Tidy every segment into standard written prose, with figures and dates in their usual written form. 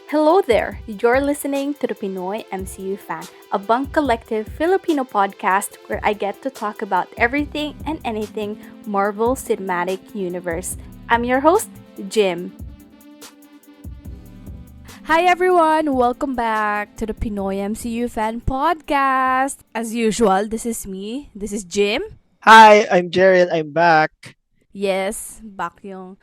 Hello there! You're listening to the Pinoy MCU Fan, a bunk collective Filipino podcast where I get to talk about everything and anything Marvel Cinematic Universe. I'm your host, Jim. Hi everyone! Welcome back to the Pinoy MCU Fan podcast. As usual, this is me. This is Jim. Hi, I'm Jerry. I'm back. Yes, back yung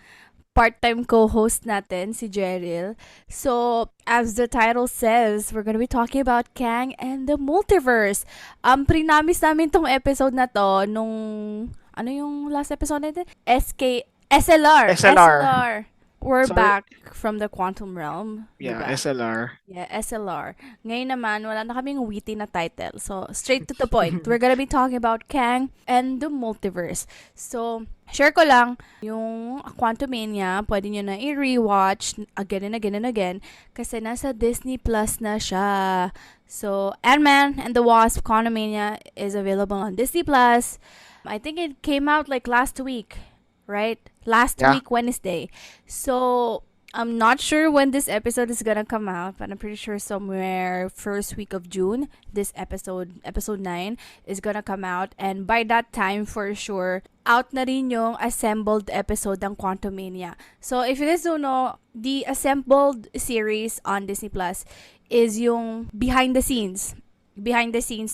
part-time co-host natin, si Jeril. So, as the title says, we're gonna be talking about Kang and the Multiverse. Prinamis namin tong episode na to nung, ano yung last episode natin? SLR. SLR. We're Sorry. back from the quantum realm, di Yeah, ba? SLR. Yeah, SLR. Ngayon naman, wala na kaming witty na title. So, straight to the point. We're gonna be talking about Kang and the Multiverse. So, share ko lang, yung Quantumania, pwede nyo na i-rewatch again and again and again kasi nasa Disney Plus na siya. So, Ant-Man and the Wasp Quantumania is available on Disney Plus. I think it came out like last week, right? Last Yeah. week, Wednesday. So, I'm not sure when this episode is gonna come out, but I'm pretty sure somewhere first week of June, this episode 9, is gonna come out. And by that time, for sure, out na rin yung assembled episode ng Quantumania. So, if you guys don't know, the assembled series on Disney Plus is yung behind the scenes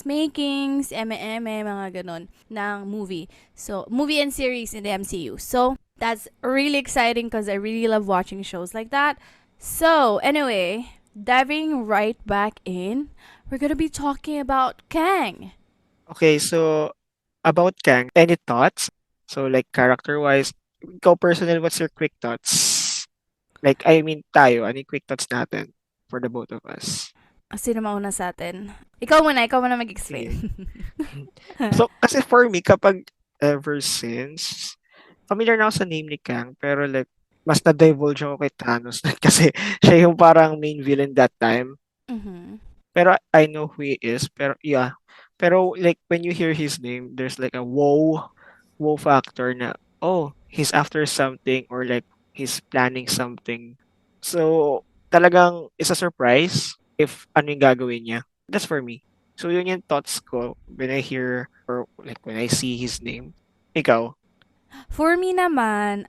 makings, mga ganon, ng movie. So, movie and series in the MCU. So, that's really exciting because I really love watching shows like that. So, anyway, diving right back in, we're gonna be talking about Kang. Okay, so about Kang, any thoughts? So like character-wise, ikaw personal, what's your quick thoughts? Like, I mean, tayo, ano yung quick thoughts natin for the both of us? Sino mauna sa atin? Ikaw muna Sige. mag-explain. So, kasi for me, kapag ever since, familiar na ako sa name ni Kang, pero like, mas na-divulge ako kay Thanos kasi siya yung parang main villain that time. Mhm. Pero I know who he is. Pero yeah. Pero like when you hear his name, there's like a wow factor na, oh, he's after something or like he's planning something. So talagang it's a surprise if ano yung gagawin niya. That's for me. So yun yung thoughts ko when I hear or like when I see his name. Ikaw? For me naman,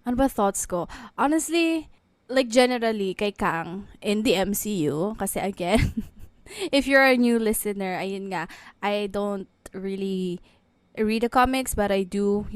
ano ba thoughts ko? Honestly, like generally kay Kang in the MCU, kasi again, if you're a new listener, ayun nga, I don't really read the comics, but I do,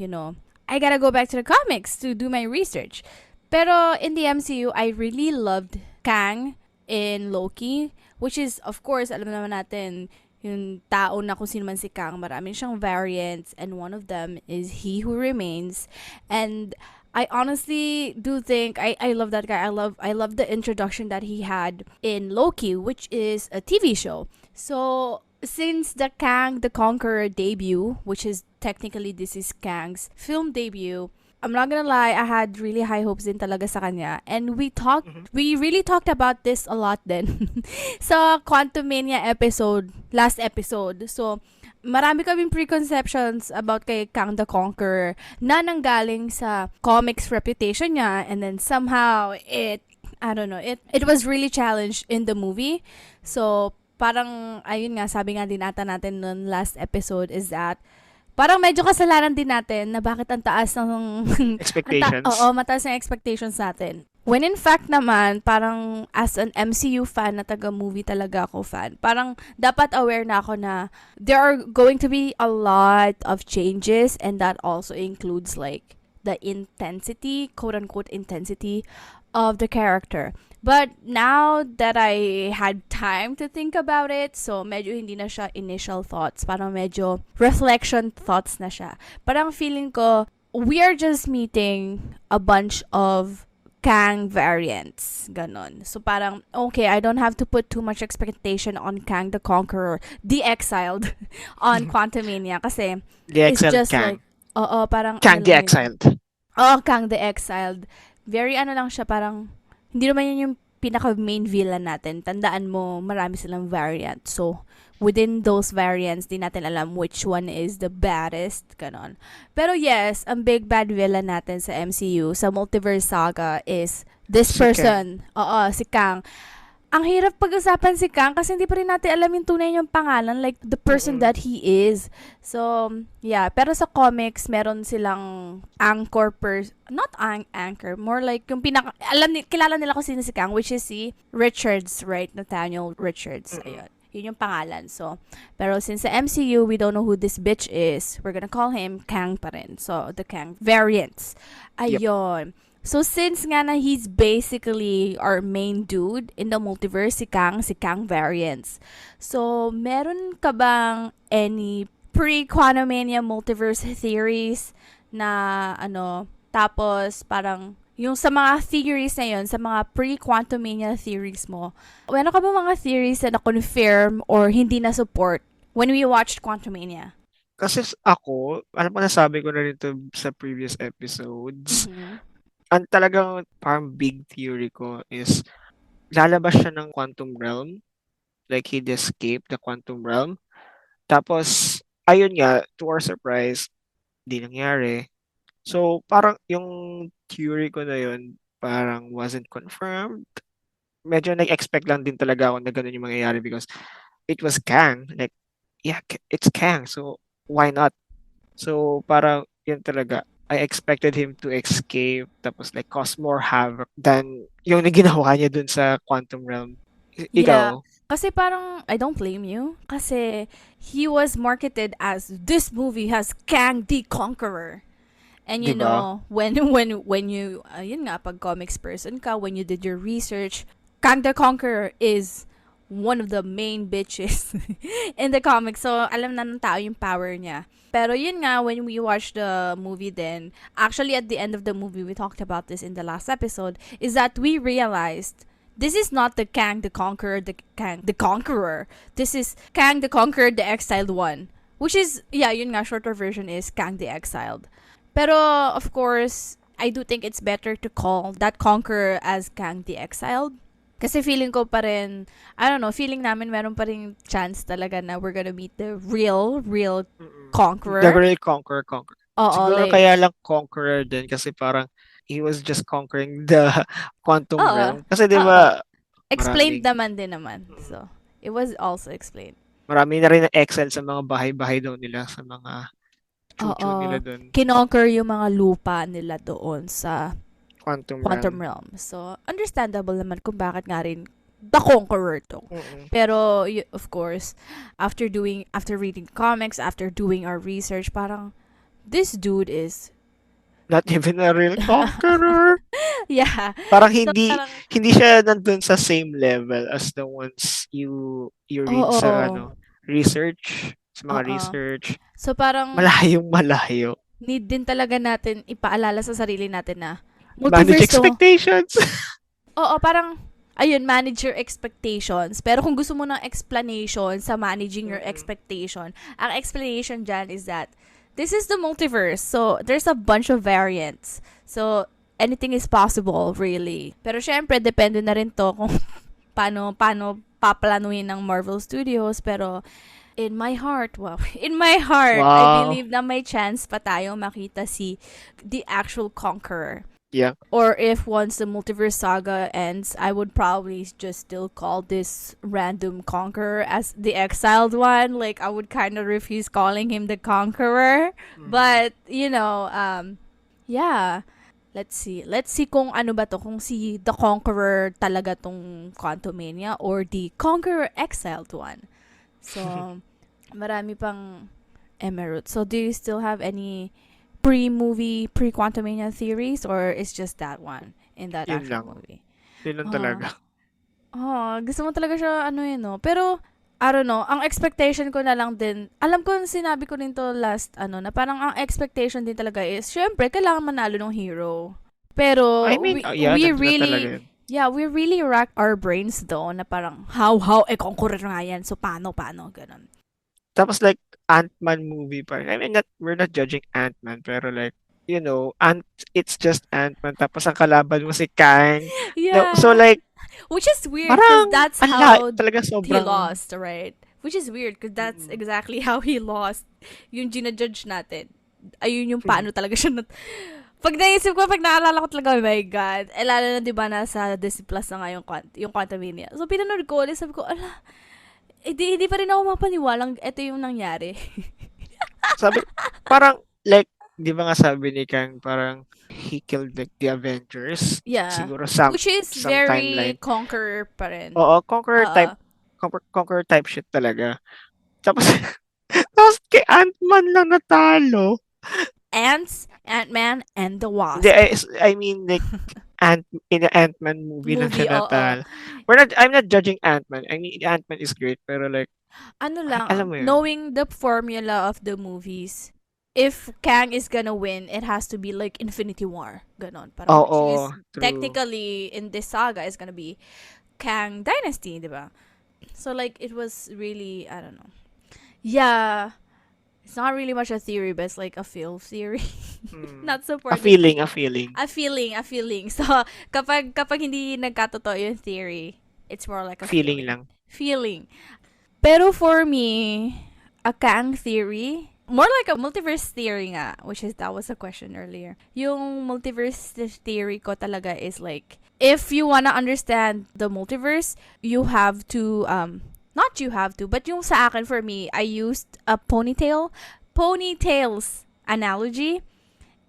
I gotta go back to the comics to do my research. Pero in the MCU, I really loved Kang in Loki, which is, of course, alam naman natin, yung tao na kung sino man si Kang, marami siyang variants, and one of them is He Who Remains. And I honestly do think I love that guy. I love the introduction that he had in Loki, which is a TV show. So since the Kang the Conqueror debut, which is technically this is Kang's film debut, I'm not gonna lie, I had really high hopes din talaga sa kanya. And Mhm. we really talked about this a lot then sa Quantumania last episode. So, marami kaming preconceptions about kay Kang the Conqueror na nanggaling sa comics reputation niya, and then somehow I don't know, it was really challenged in the movie. So, parang, ayun nga, sabi nga din ata natin noon last episode is that parang medyo kasalanan din natin na bakit ang taas ng Expectations. oo, mataas ng expectations natin. When in fact naman, parang as an MCU fan na taga-movie talaga ako fan, parang dapat aware na ako na there are going to be a lot of changes, and that also includes like the intensity, quote-unquote intensity of the character. But now that I had time to think about it, so medyo hindi na siya initial thoughts, parang medyo reflection thoughts na siya. Parang feeling ko, we are just meeting a bunch of Kang variants. Ganon. So parang, okay, I don't have to put too much expectation on Kang the Conqueror, the exiled, on Quantumania. Kasi, The it's Exiled just Kang. like, oo, parang ano Kang the lang yun. Exiled. Oh, Kang the Exiled. Very ano lang siya, parang, hindi naman yun yung pinaka main villain natin, tandaan mo, marami silang variant. So, within those variants, di natin alam which one is the baddest, ganon. Pero yes, ang big bad villain natin sa MCU, sa Multiverse Saga is this Si Kang. person. Oo, si Kang. Ang hirap pag-usapan si Kang kasi hindi pa rin natin alam yung tunay niyang pangalan, like the person Mm. that he is. So, yeah. Pero sa comics, meron silang not anchor, more like yung kilala nila kung sino si Kang, which is si Richards, right? Nathaniel Richards. Mm. Ayun. Yun yung pangalan. So, pero since sa MCU, we don't know who this bitch is, we're gonna call him Kang pa rin. So, the Kang variants. Yep. Ayun. So since nga na he's basically our main dude in the multiverse, si Kang variants. So, meron ka bang any pre-Quantumania multiverse theories na tapos parang yung sa mga theories na yun, sa mga pre-Quantumania theories mo, meron ka ba mga theories na na-confirm or hindi na-support when we watched Quantumania? Kasi ako, alam ko nasabi ko na rin 'to sa previous episodes, Mm-hmm. ang talagang parang big theory ko is lalabas siya ng quantum realm, like he'd escape the quantum realm. Tapos, ayun nga, to our surprise, di nangyari. So, parang yung theory ko na yun, parang wasn't confirmed. Medyo nag-expect lang din talaga ako na ganun yung mangyayari because it was Kang. Like, yeah, it's Kang. So, why not? So, parang yun talaga. I expected him to escape tapos like cause more havoc than yung ginawa niya dun sa quantum realm. Yeah. Ikaw, Kasi parang, I don't blame you. Kasi, he was marketed as, this movie has Kang the Conqueror. And di you ba? know, when you, yun nga, pag comics person ka, when you did your research, Kang the Conqueror is one of the main bitches in the comics. So, alam na ng tao yung power niya. Pero yun nga, when we watched the movie then, actually at the end of the movie, we talked about this in the last episode, is that we realized this is not the Kang the Conqueror, the Kang the Conqueror. This is Kang the Conqueror, the Exiled One. Which is, yeah, yun nga, shorter version is Kang the Exiled. Pero, of course, I do think it's better to call that Conqueror as Kang the Exiled. Kasi feeling ko pa rin, I don't know, feeling namin meron pa rin chance talaga na we're gonna meet the real Mm. The Conqueror. real conqueror. Oo, Siguro like, kaya lang conqueror din kasi parang he was just conquering the quantum oo, realm. Kasi 'di oo. ba Explained maraming naman din naman. mm, So, it was also explained. marami na rin na excel sa mga bahay-bahay daw nila sa mga chuchu nila Oo, doon, kinonquer yung mga lupa nila doon sa quantum Quantum realm. Realm. So, understandable naman kung bakit nga rin the Conqueror to. Mm. Pero, of course, after reading comics, after doing our research, parang, this dude is, Not even a real conqueror. yeah. Parang So, hindi parang, hindi siya nandun sa same level as the ones you read sa oo, ano, research, sa mga oo. research. So, parang, Malayong malayo. need din talaga natin ipaalala sa sarili natin na, Manage multiverse to. expectations. Oo, parang, ayun, manage your expectations. Pero kung gusto mo ng explanation sa managing your Mm. expectation, ang explanation dyan is that this is the multiverse. So, there's a bunch of variants. So, anything is possible, really. Pero syempre, depende na rin to kung paano paplanuhin ng Marvel Studios. Pero, in my heart, wow, in my heart, I Wow. believe na may chance pa tayo makita si the actual Conqueror. Yeah. Or if once the multiverse saga ends, I would probably just still call this random conqueror as the exiled one. Like I would kind of refuse calling him the conqueror. Mhm. But yeah. Let's see. Let's see kung ano ba to, kung si the conqueror talaga tong Quantumania or the conqueror exiled one. So, marami pang emerald. So, do you still have any pre-movie, pre-Quantumania theories, or it's just that one in that Yun actual lang. movie? Yun lang Oh, talaga. gusto mo talaga siya, no? Pero, I don't know, ang expectation ko na lang din, alam ko, sinabi ko rin to last, na parang ang expectation din talaga is, syempre, kailangan manalo ng hero. Pero, I mean, yeah, we nandun na talaga really, yun. yeah, we really rack our brains though, na parang, conqueror nga yan, so paano, ganun. Tapos like Ant-Man movie pa rin. I mean, we're not judging Ant-Man, pero like, it's just Ant-Man. Tapos ang kalaban mo si Kang. No, so Yeah. like, Which is weird because Parang, that's ala, how talaga he sobrang, lost, right? Which is weird because that's mm, exactly how he lost yung ginajudge natin. Ayun yung mm, paano talaga siya pag naisip ko, pag naalala ko talaga, oh my God. Eh, lalo na, di ba, nasa Disney Plus na nga yung Quantumania. So, pinanood ko ulit, sabi ko, ala, hindi pa rin ako mapaniwalang ito yung nangyari. sabi, parang, like, di ba nga sabi ni Kang, parang, he killed like the Avengers, Yeah. siguro Which is some very timeline. conqueror pa rin. Oo, conqueror type, Uh, conqueror type shit talaga. Tapos, tapos kay Ant-Man lang natalo. Ant-Man, and the Hindi, Wasp. I mean, like, in the Ant-Man movie lang siya Movie, oo. natalo. I'm not judging Ant-Man. I mean, Ant-Man is great, pero like, Ano alam lang, mo yun, knowing the formula of the movies, if Kang is gonna win, it has to be like Infinity War. Ganon. Parang which oo, is true. technically in this saga is gonna be Kang Dynasty, di ba? So like it was really, I don't know. Yeah, it's not really much a theory, but it's like a feel theory. Mm. Not supporting A feeling. a feeling. So kapag hindi nagkatotoo yung theory, it's more like a Feeling feeling. lang. Feeling. Pero for me, a Kang theory, more like a multiverse theory nga, which is, that was a question earlier. Yung multiverse theory ko talaga is like, if you wanna understand the multiverse, you have to, not you have to, but yung sa akin, for me, I used a ponytails analogy.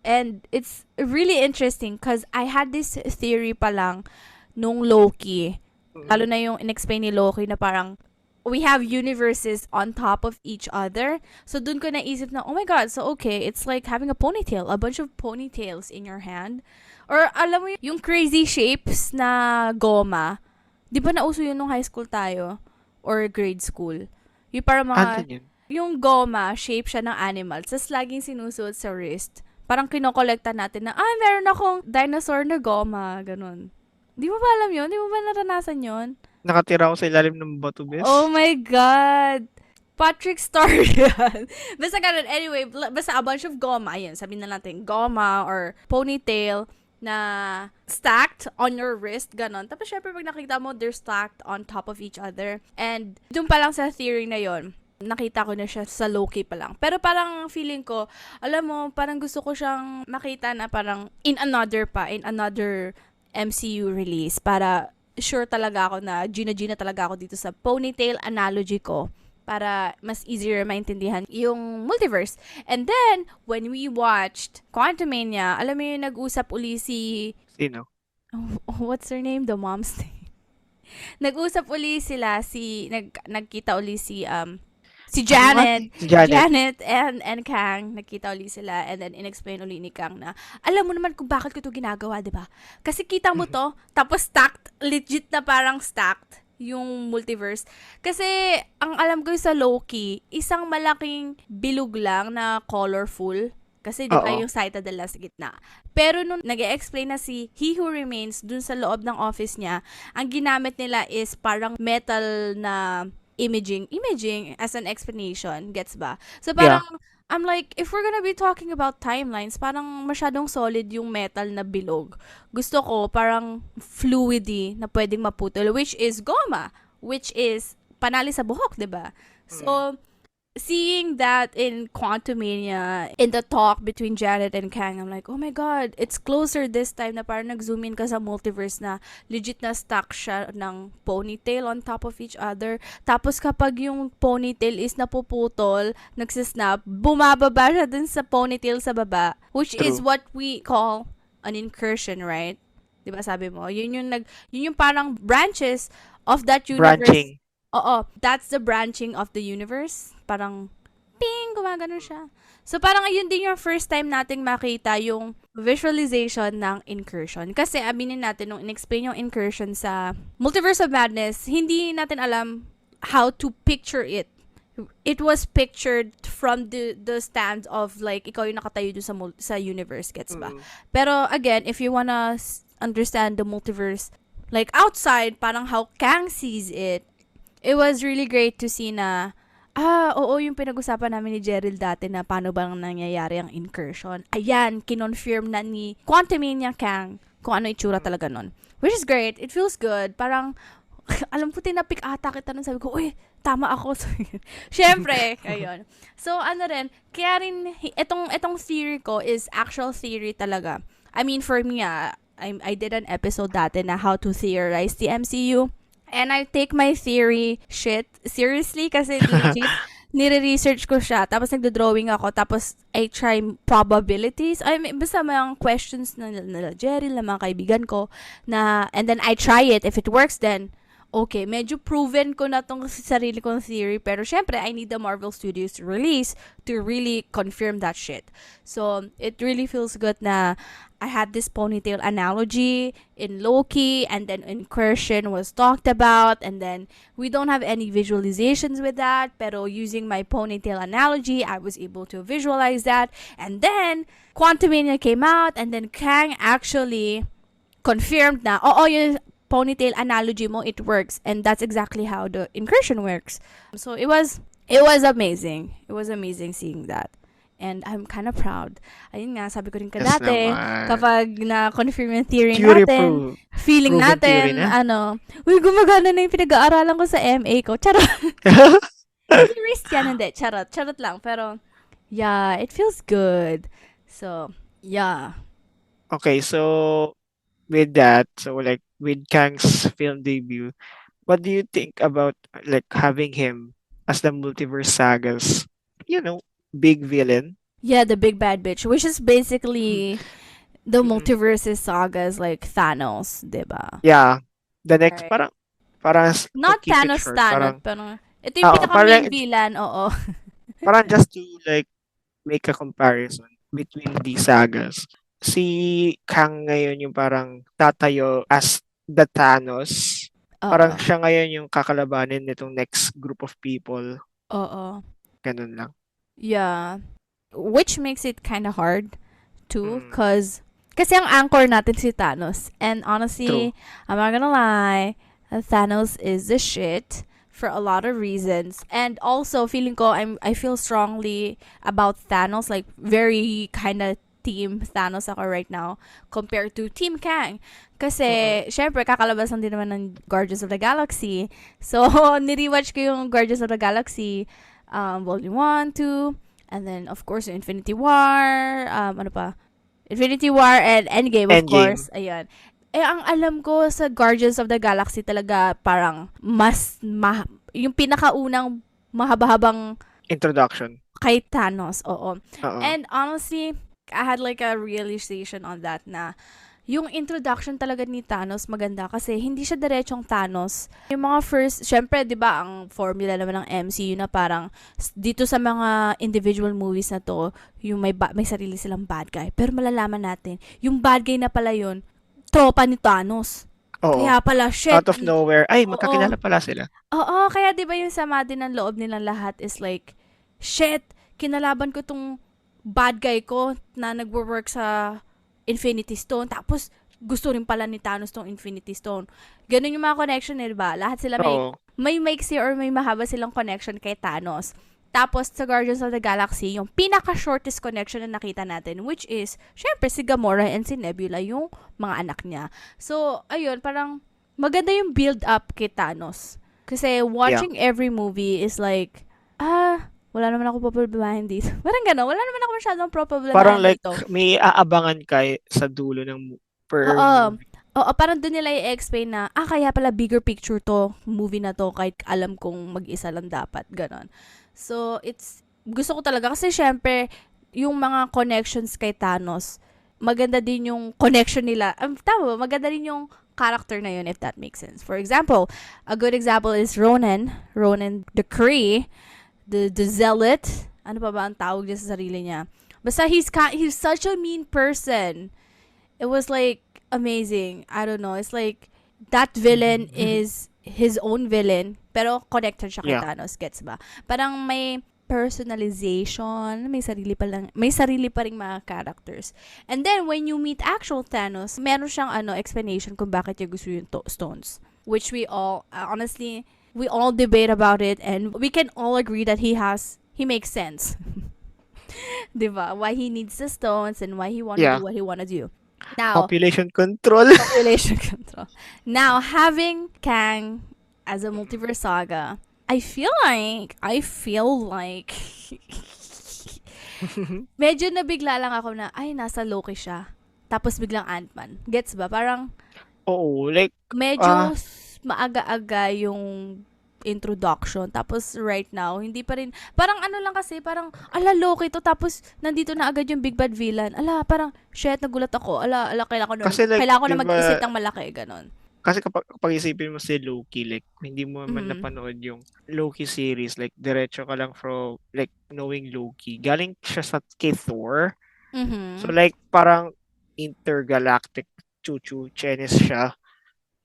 And it's really interesting because I had this theory pa lang nung Loki. Mm. Lalo na yung in-explain ni Loki na parang we have universes on top of each other. So dun ko naisip na, oh my God, so okay, it's like having a ponytail, a bunch of ponytails in your hand. Or alam mo yung crazy shapes na goma. Di ba nauso yun nung high school tayo? Or grade school? Yung parang mga, Andun yun. yung goma, shape siya ng animal. Tapos laging sinusuot sa wrist. Parang kinokolekta natin na, meron akong dinosaur na goma. Ganun. Di mo ba alam yun? Di mo ba naranasan yun? Nakatira ako sa ilalim ng bato, Oh bes. my God! Patrick Star yan. Basta ganun. Anyway, basta a bunch of goma. Ayun, sabihin na natin, goma or ponytail na stacked on your wrist, ganon. Tapos syempre pag nakita mo, they're stacked on top of each other. And dun pa lang sa theory na yon, nakita ko na siya sa Loki pa lang. Pero parang feeling ko, alam mo, parang gusto ko siyang makita na parang in another MCU release para sure talaga ako na Gina talaga ako dito sa ponytail analogy ko para mas easier maintindihan yung multiverse. And then, when we watched Quantumania, alam mo yung nag-usap uli si... Sino? What's her name? The mom's name. Nag-usap uli sila, nagkita uli si Ano nga? Janet, Si Janet. and Kang, nagkita uli sila and then inexplain uli ni Kang na, alam mo naman kung bakit ko to ginagawa, 'di ba? Kasi kita mo Mhm. to, tapos stacked, legit na parang stacked yung multiverse. Kasi ang alam ko sa Loki, isang malaking bilog lang na colorful. Kasi di ba Oo. yung Citadel sa gitna. Pero nung nag-explain na si He Who Remains dun sa loob ng office niya, ang ginamit nila is parang metal na imaging as an explanation, gets ba? So Yeah. parang I'm like, if we're gonna be talking about timelines, parang masyadong solid yung metal na bilog. Gusto ko parang fluidy na pwedeng maputol, which is goma, which is panali sa buhok, 'di ba? Mm. So seeing that in Quantumania, in the talk between Janet and Kang, I'm like, oh my God, it's closer this time na parang nag-zoom in ka sa multiverse na legit na stack siya ng ponytail on top of each other. Tapos kapag yung ponytail is napuputol, nagsisnap, bumababa siya dun sa ponytail sa baba, which is True. what we call an incursion, right? 'Di ba sabi mo? Yun yung parang branches of that universe. Branching. Oo, that's the branching of the universe. Parang, ping, gumagano siya. So, parang ayun din yung first time nating makita yung visualization ng incursion. Kasi, aminin natin, nung in-explain yung incursion sa Multiverse of Madness, hindi natin alam how to picture it. It was pictured from the stand of like, ikaw yung nakatayo dun sa universe, gets ba? Mm. Pero, again, if you wanna understand the multiverse, like outside, parang how Kang sees it was really great to see na, oo, yung pinag-usapan namin ni Gerald dati na paano bang nangyayari ang incursion. Ayan, kinonfirm na ni Quantumania Kang kung ano itsura talaga nun. Which is great. It feels good. Parang, alam ko, tinapik ata kita nun. Sabi ko, uy, tama ako. So, syempre, ayun. So, ano rin, kaya rin, itong theory ko is actual theory talaga. I mean, for me, I did an episode dati na how to theorize the MCU. And I take my theory shit seriously kasi legit, nire-research ko siya. Tapos nagdo-drawing ako. Tapos I try probabilities. I mean, basta mga questions na nila Jerry, na mga kaibigan ko. And then I try it. If it works, then okay, medyo proven ko na tong sarili kong theory. Pero syempre, I need the Marvel Studios to release to really confirm that shit. So, it really feels good na I had this ponytail analogy in Loki, and then incursion was talked about, and then we don't have any visualizations with that, pero using my ponytail analogy, I was able to visualize that, and then Quantumania came out, and then Kang actually confirmed na, oo, yung ponytail analogy mo, it works, and that's exactly how the incursion works. So it was amazing. It was amazing seeing that. And I'm kind of proud. Ayun nga, sabi ko rin Yes dati, naman. kapag na-confirm yung theory Theory natin, feeling proven theory natin, na. uy, gumagana na yung pinag-aaralan ko sa MA ko. Charot. Theorist yan, hindi. Charot. Charot lang. Pero, yeah, it feels good. So, yeah. Okay, so with that, so like with Kang's film debut, what do you think about like having him as the multiverse sagas, big villain? Yeah, the big bad bitch, which is basically the Mm-mm. multiverses sagas like Thanos, diba? Yeah, the next Right. parang to Not keep it Thanos short, Thanos, parang pero ito yung pinaka-main parang villain, oo. parang just to like make a comparison between these sagas. Si Kang ngayon yung parang tatayo as the Thanos. Parang Oo. siya ngayon yung kakalabanin nitong next group of people. Oo. Ganun lang. Yeah. Which makes it kind of hard too, Mm, kasi ang anchor natin si Thanos. And true. honestly, I'm not gonna lie, Thanos is the shit for a lot of reasons. And also, feeling ko, I feel strongly about Thanos, like very kind of team Thanos ako right now compared to Team Kang. Mm-mm. Kasi, syempre, kakalabasan din naman ng Guardians of the Galaxy. So, nirewatch ko yung Guardians of the Galaxy Volume 1, 2, and then, of course, yung Infinity War, ano pa? Infinity War and Endgame, of Endgame. course. Ayan. Ang alam ko sa Guardians of the Galaxy talaga parang yung pinakaunang mahaba-habang Introduction. kay Thanos, oo. Oo. And honestly, I had like a realization on that na yung introduction talaga ni Thanos maganda kasi hindi siya diretsong Thanos. Yung mga first, syempre, di ba, ang formula naman ng MCU na parang dito sa mga individual movies na to, yung may sarili silang bad guy. Pero malalaman natin, yung bad guy na pala yun, tropa ni Thanos. Oo. Kaya pala, shit. Out of nowhere. Ay, Oo. magkakilala pala sila. Oo, kaya di ba yung sama din ng loob nilang lahat is like, shit, kinalaban ko tong bad guy ko na nagwo-work sa Infinity Stone. Tapos, gusto rin pala ni Thanos tong Infinity Stone. Ganun yung mga connection, eh, diba? Lahat sila Oo. may maiksi or may mahaba silang connection kay Thanos. Tapos, sa Guardians of the Galaxy, yung pinaka-shortest connection na nakita natin, which is, syempre, si Gamora and si Nebula, yung mga anak niya. So, ayun, parang, maganda yung build-up kay Thanos. Kasi, Yeah. watching every movie is like, wala naman ako problemahin dito. Parang gano'n, wala naman ako masyadong Parang problemahin like dito. may aabangan sa dulo ng per Oo. movie. Oo, parang doon nila i-explain na, kaya pala bigger picture to, movie na to, kahit alam kong mag-isa lang dapat, ganon. So, gusto ko talaga, kasi syempre, yung mga connections kay Thanos, maganda din yung connection nila. Tama, maganda din yung character na yun, if that makes sense. For example, a good example is Ronan the Kree, the zealot. Ano pa ba ang tawag niya sa sarili niya? Basta he's such a mean person. It was like amazing. I don't know. It's like that villain is his own villain, pero connected siya kay Yeah. Thanos, gets ba? Parang may personalization, may sarili pa ring mga characters. And then when you meet actual Thanos, meron siyang explanation kung bakit niya gusto yung stones, which we all honestly we all debate about it, and we can all agree that he makes sense. Diba? Why he needs the stones and why he wanna Yeah. do what he wanna do. Now, Population control. population control. Now, having Kang as a multiverse saga, I feel like medyo nabigla lang ako na, ay, nasa Loki siya. Tapos biglang Ant-Man. Gets ba? Parang Oo, like, medyo ah, maaga-aga yung introduction. Tapos right now, hindi pa rin, parang ano lang kasi, parang, ala, Loki to. Tapos, nandito na agad yung big bad villain. Ala, parang, shit, nagulat ako. Ala, kasi like, kailangan ko di na mag-isip ba, ng malaki, ganon. kasi kapag isipin mo si Loki, like, hindi mo man Mhm. napanood yung Loki series, like, diretso ka lang from, like, knowing Loki. Galing siya sa kay Thor. So, Mhm. like, parang intergalactic chuchu chenis siya.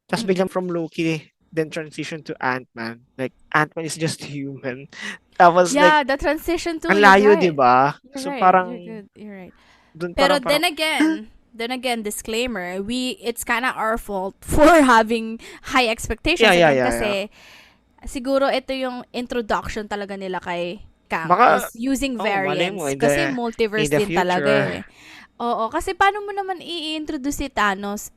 Tapos biglang Mhm. from Loki, then transition to Ant-Man. Like, Ant-Man is just human. Tapos, like, Yeah, the transition too, ang you're layo, di right. ba? You're So, right. You're parang, good. You're right. dun Pero parang, then again, disclaimer, it's kind of our fault for having high yeah, expectations yeah, again yeah, yeah. kasi siguro ito yung introduction talaga nila kay Kang Baka, is using oh, malay mo, variants kasi in multiverse the din talaga future, eh. Oo, kasi paano mo naman i-introduce si Thanos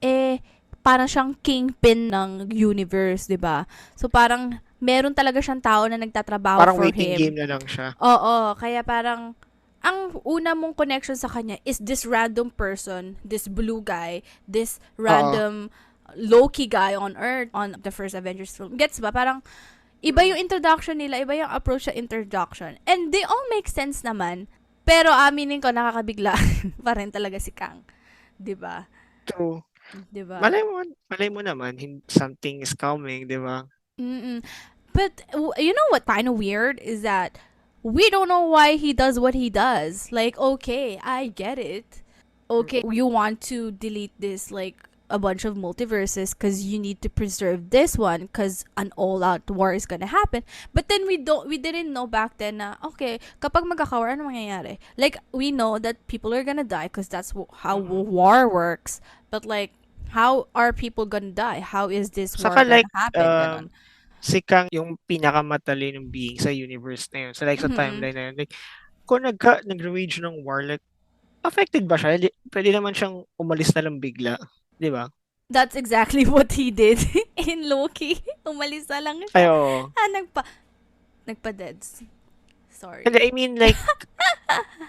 parang siyang kingpin ng universe, 'di ba? So parang meron talaga siyang tao na nagtatrabaho parang for waiting game him. na lang siya. Oo, kaya parang ang una mong connection sa kanya is this random person, this blue guy, this Oo. random Loki guy on Earth on the first Avengers film. Gets ba? Parang iba Mm, yung introduction nila, iba yung approach sa introduction. And they all make sense naman. Pero aminin ko, nakakabigla pa rin talaga si Kang. 'Di ba? true. 'Di ba? Malay mo naman, something is coming, di ba? Mm-mm. But you know what kind of weird is that we don't know why he does what he does. Like, okay, I get it. Okay, Mm. you want to delete this like a bunch of multiverses because you need to preserve this one because an all-out war is gonna happen. But then we didn't know back then na okay, kapag magkaka-war ano mangyayari? Like we know that people are gonna die because that's how Mhm. war works. But like, how are people gonna die? How is this war Saka gonna like, happen? Ganon. si Kang yung pinakamatalinong being sa universe na yun. So like sa Mm-hmm. timeline na yun. Like, kung nag-rage ng war, like, affected ba siya? Pwede naman siyang umalis na lang bigla. Di ba? That's exactly what he did in Loki. Umalis na lang Ay, siya. oo. Ah, nagpa-deads. Hindi, Sorry. I mean like,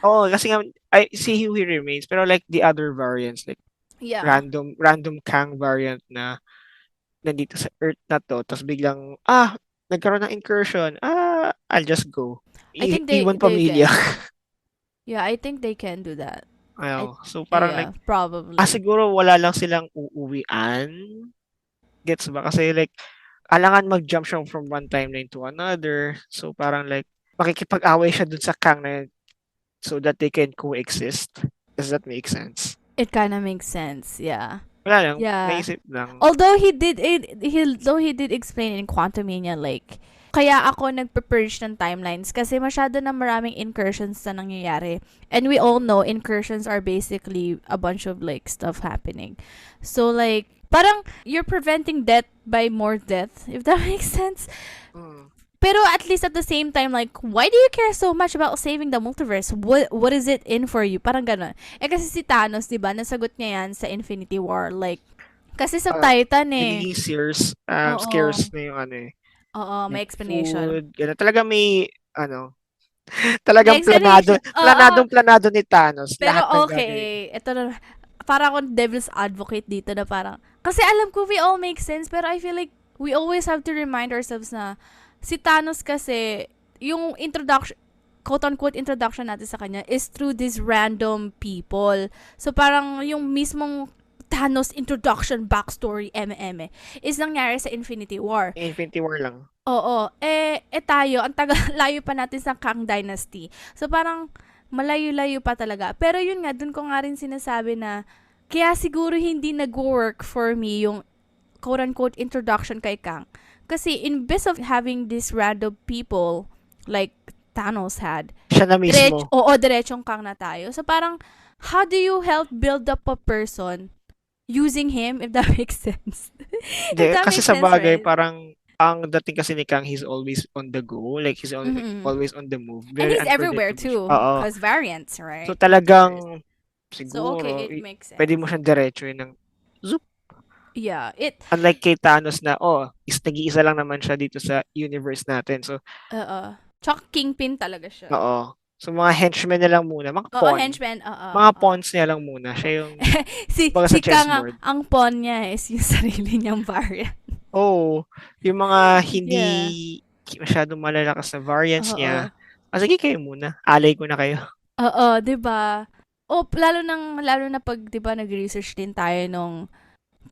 oh, kasi nga, see who he remains. Pero like the other variants, like Yeah. random Kang variant na nandito sa Earth na to, tapos biglang, nagkaroon ng incursion, I'll just go. I think Iwan they pamilya. can. Yeah, I think they can do that. I Ayaw. So parang like, yeah, probably. siguro wala lang silang uuwian. Gets ba? Kasi like, alangan mag-jump siya from one timeline to another. So parang like, makikipag-away siya dun sa Kang na yun so that they can coexist. Does that make sense? It kind of makes sense. Yeah. Wala lang, Yeah. naisip lang. Although he did explain in Quantumania like kaya ako nagpe-purge ng timelines kasi masyado na maraming incursions na nangyayari. And we all know incursions are basically a bunch of like stuff happening. So like parang you're preventing death by more death, if that makes sense. Mm. Pero at least at the same time, like, why do you care so much about saving the multiverse? What is it in for you? Parang gano'n. Eh kasi si Thanos, di ba, nasagot niya yan sa Infinity War. Like, kasi sa Ah, Titan eh. nagiging Oo. scarce na yung ano eh, Oo, may like explanation. food, gano'n. Talaga may, ano, May talagang explanation. Oo. planado ni Thanos Pero lahat ng gagawin. okay. Ito na, para akong devil's advocate dito na parang, kasi alam ko we all make sense, pero I feel like we always have to remind ourselves na si Thanos kasi, yung introduction, quote-unquote introduction natin sa kanya is through these random people. So parang yung mismong Thanos introduction backstory is nangyari sa Infinity War. Infinity War lang. Oo. Tayo, ang taga, layo pa natin sa Kang Dynasty. So, parang, malayo-layo pa talaga. Pero yun nga, dun ko nga rin sinasabi na, kaya siguro hindi nag-work for me yung quote-unquote introduction kay Kang. Kasi, in best of having these random people, like Thanos had, Siya na mismo. diretsong Kang na tayo. So, parang, how do you help build up a person using him, if that makes sense? If Hindi, that kasi makes sa sense, bagay right? parang ang dating kasi ni Kang, he's always on the go, like he's Mm-hmm. always on the move. And Very he's everywhere unpredictable siya. too, Oo. cause variants, So right? Multiverse. talagang So, okay, Siguro, it makes pwede mo sense. siyang diretsuhin ng zoop. Yeah, it, Unlike kay Thanos na, nag-iisa lang naman siya dito sa universe natin. So, tsaka kingpin talaga siya. oo. So, mga henchmen na lang muna, mga Oo, pawn. henchman, Mga pawns niya lang muna. oo. Siya yung, Si baga sa Kang, chessboard. ang pawn niya is yung sarili niyang variant. Oo. Yung mga hindi Yeah. masyadong malalakas na variants Oo. niya. Sige kayo muna. Alay ko na kayo. Oo, 'di ba? O lalo na pag 'di ba nag-research din tayo nung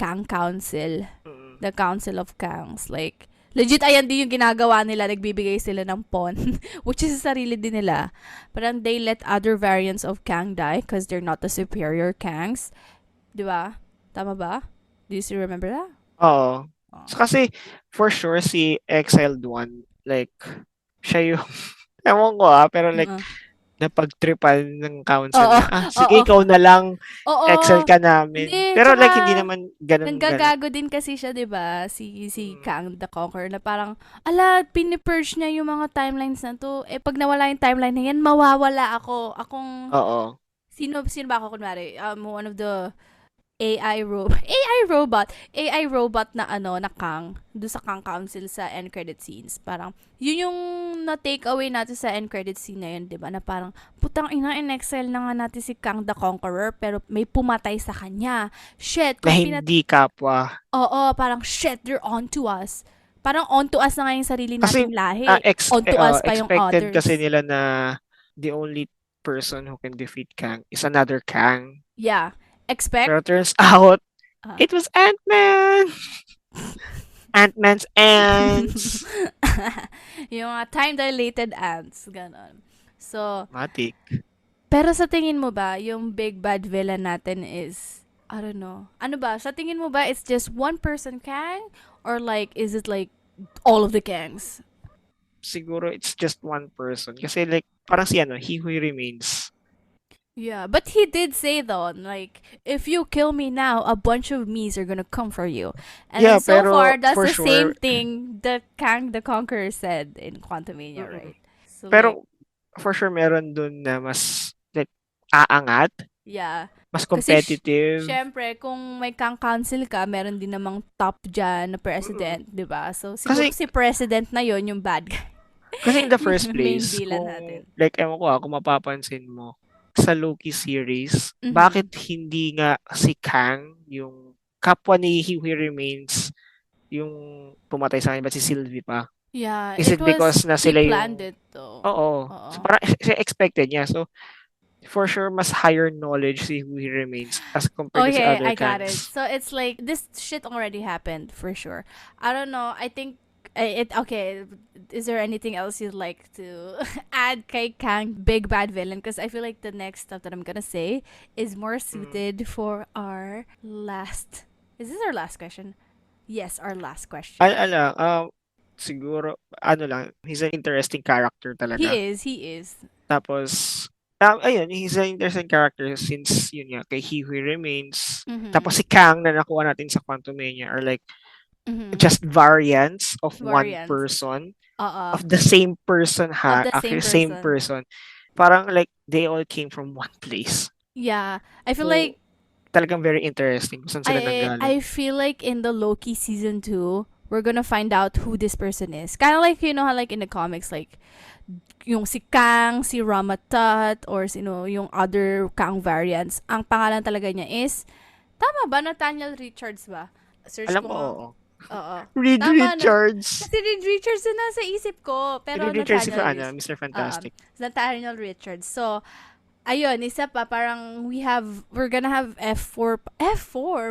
Kang Council, Mm. the Council of Kangs. Like legit ayan din yung ginagawa nila, nagbibigay sila ng pawn which is sa sarili din nila. Parang they let other variants of Kang die because they're not the superior Kangs, 'di ba? Tama ba? Do you still remember that? Oo. Oh. So, kasi, for sure, si Exiled One, like, siya yung, ewan ko pero like, Uh-uh. napagtripan ng council Oo, na, sige, oo. ikaw na lang, Oo. excel ka namin. Hindi, Pero like, hindi tsaka naman ganun, ganun. nanggagago din kasi siya, 'di ba? Si Mm. Kang the Conqueror na parang pinipurge niya yung mga timelines na to. Eh pag nawala yung timeline na yan, mawawala ako. Akong Oo. sino ba ako kunwari? One of the AI robot na na Kang do sa Kang Council sa end credit scenes. Parang yun yung na take away natin sa end credit scene na yun, 'di ba? Na parang putang ina, in exile na nga natin si Kang the Conqueror pero may pumatay sa kanya. Shit, Na kung hindi kapwa. Oo, parang shit, they're on to us. Parang on to us na nga yung sarili Kasi, nating lahi. On to us pa yung expected kasi others. nila na the only person who can defeat Kang is another Kang. Yeah. Expect Pero turns out, uh, it was Ant-Man! Ant-Man's ants! yung time-dilated ants. Ganon. So, Matik. pero sa tingin mo ba, yung big bad villain natin is, I don't know. Ano ba? Sa tingin mo ba, it's just one person Kang? Or like, is it like all of the Kangs? Siguro it's just one person. Kasi like, parang si He Who Remains. Yeah, but he did say though, like, if you kill me now, a bunch of me's are gonna come for you. And then Yeah, so pero far, that's for the same sure, thing that Kang the Conqueror said in Quantumania, mm right? So like, pero for sure meron dun na mas like aangat, yeah. mas Kasi competitive. syempre, kung may Kang Council ka, meron din namang top dyan na Mm. president, di ba? So siguro Kasi si president na yon yung bad guy. kasi in the first Yung main place, villain kung natin. like ewan ko kung mapapansin mo sa Loki series, Mm-hmm. bakit hindi nga si Kang yung kapwa ni He Who Remains yung pumatay sa kanya, but si Sylvie pa? Yeah, Is it it because was, na he sila planned yung it though. oo. So Oo. parang siya expected niya. So for sure mas higher knowledge si Who He Remains as compared to si Okay, other I got it. Kangs. So it's like this shit already happened for sure. I don't know. I think it okay. Is there anything else you'd like to add kay Kang big bad villain? Because I feel like the next stuff that I'm gonna say is more Mm. suited for our last. Is this our last question? Yes, our last Al question. ala, siguro ano lang, he's an interesting character talaga. He is. He is. Tapos, ayun, he's an interesting character since yun nga, kay He Who Remains. Mm-hmm. Tapos si Kang na nakuha natin sa Quantumania are like Mm-hmm. just variants of one Variant. person, Uh. of the same person Of ha, the same actually same person. person. Parang like they all came from one place. Yeah. I feel So, like talagang very interesting kung saan sila nanggaling. I feel like in the Loki season 2, we're gonna find out who this person is. Kind of like, you know how like in the comics, like, yung si Kang, si Ramatat, or sino, yung other Kang variants, ang pangalan talaga niya is, tama ba? Nathaniel Richards ba? Search Alam ko ko, nga. oo. Oo. Reed Tama na. Richards. Kasi Reed Richards na nasa isip ko. Si Pero Reed Richards si Nathaniel Mr. um, Fantastic. Nathaniel Richards. So, ayun, isa pa, parang we're gonna have F4,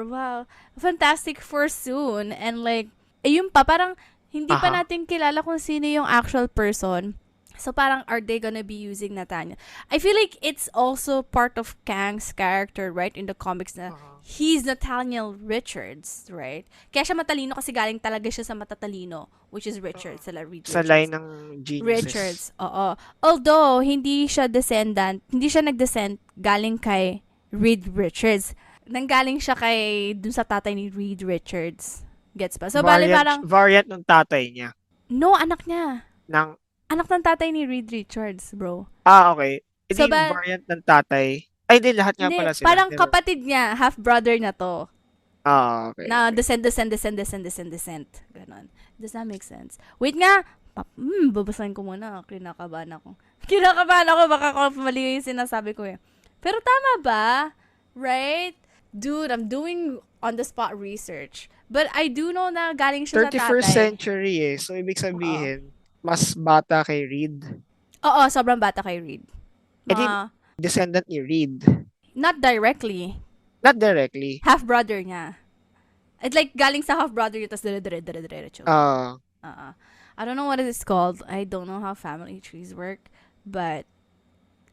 wow, Fantastic Four soon, and like, ayun pa, parang, hindi pa Aha. natin kilala kung sino yung actual person. So parang, are they gonna be using Nathaniel? I feel like it's also part of Kang's character, right? In the comics na, Aha. he's Nathaniel Richards, right? Kaya siya matalino kasi galing talaga siya sa matatalino, which is Richards, sila Reed Sa line Richards. ng geniuses. Richards, oo. Although, hindi siya nag-descend galing kay Reed Richards. Nanggaling siya dun sa tatay ni Reed Richards. Gets ba? So, bale parang, Variant ng tatay niya. no, anak niya. Ng, Anak ng tatay ni Reed Richards, bro. okay. So, Hindi variant ng tatay. Ay, di lahat nga Hindi, pala sila. parang Never. kapatid niya, half-brother na to. Okay, Na okay. descent. Ganon. Does that make sense? Wait nga! Babasahin ko muna. Kinakabahan ako. Kinakabahan ako, baka mali yung sinasabi ko eh. Pero tama ba? Right? Dude, I'm doing on-the-spot research. But I do know na galing siya sa 31st tatay. century eh. So, ibig Oo. sabihin, mas bata kay Reed. Oo, sobrang bata kay Reed. Eh di, Mga, descendant ni Reed. not directly. Not directly. Half-brother niya. It's like galing sa half-brother niya, tapos dire-diretso. Ganon. Ah, I don't know what it's called. I don't know how family trees work. But,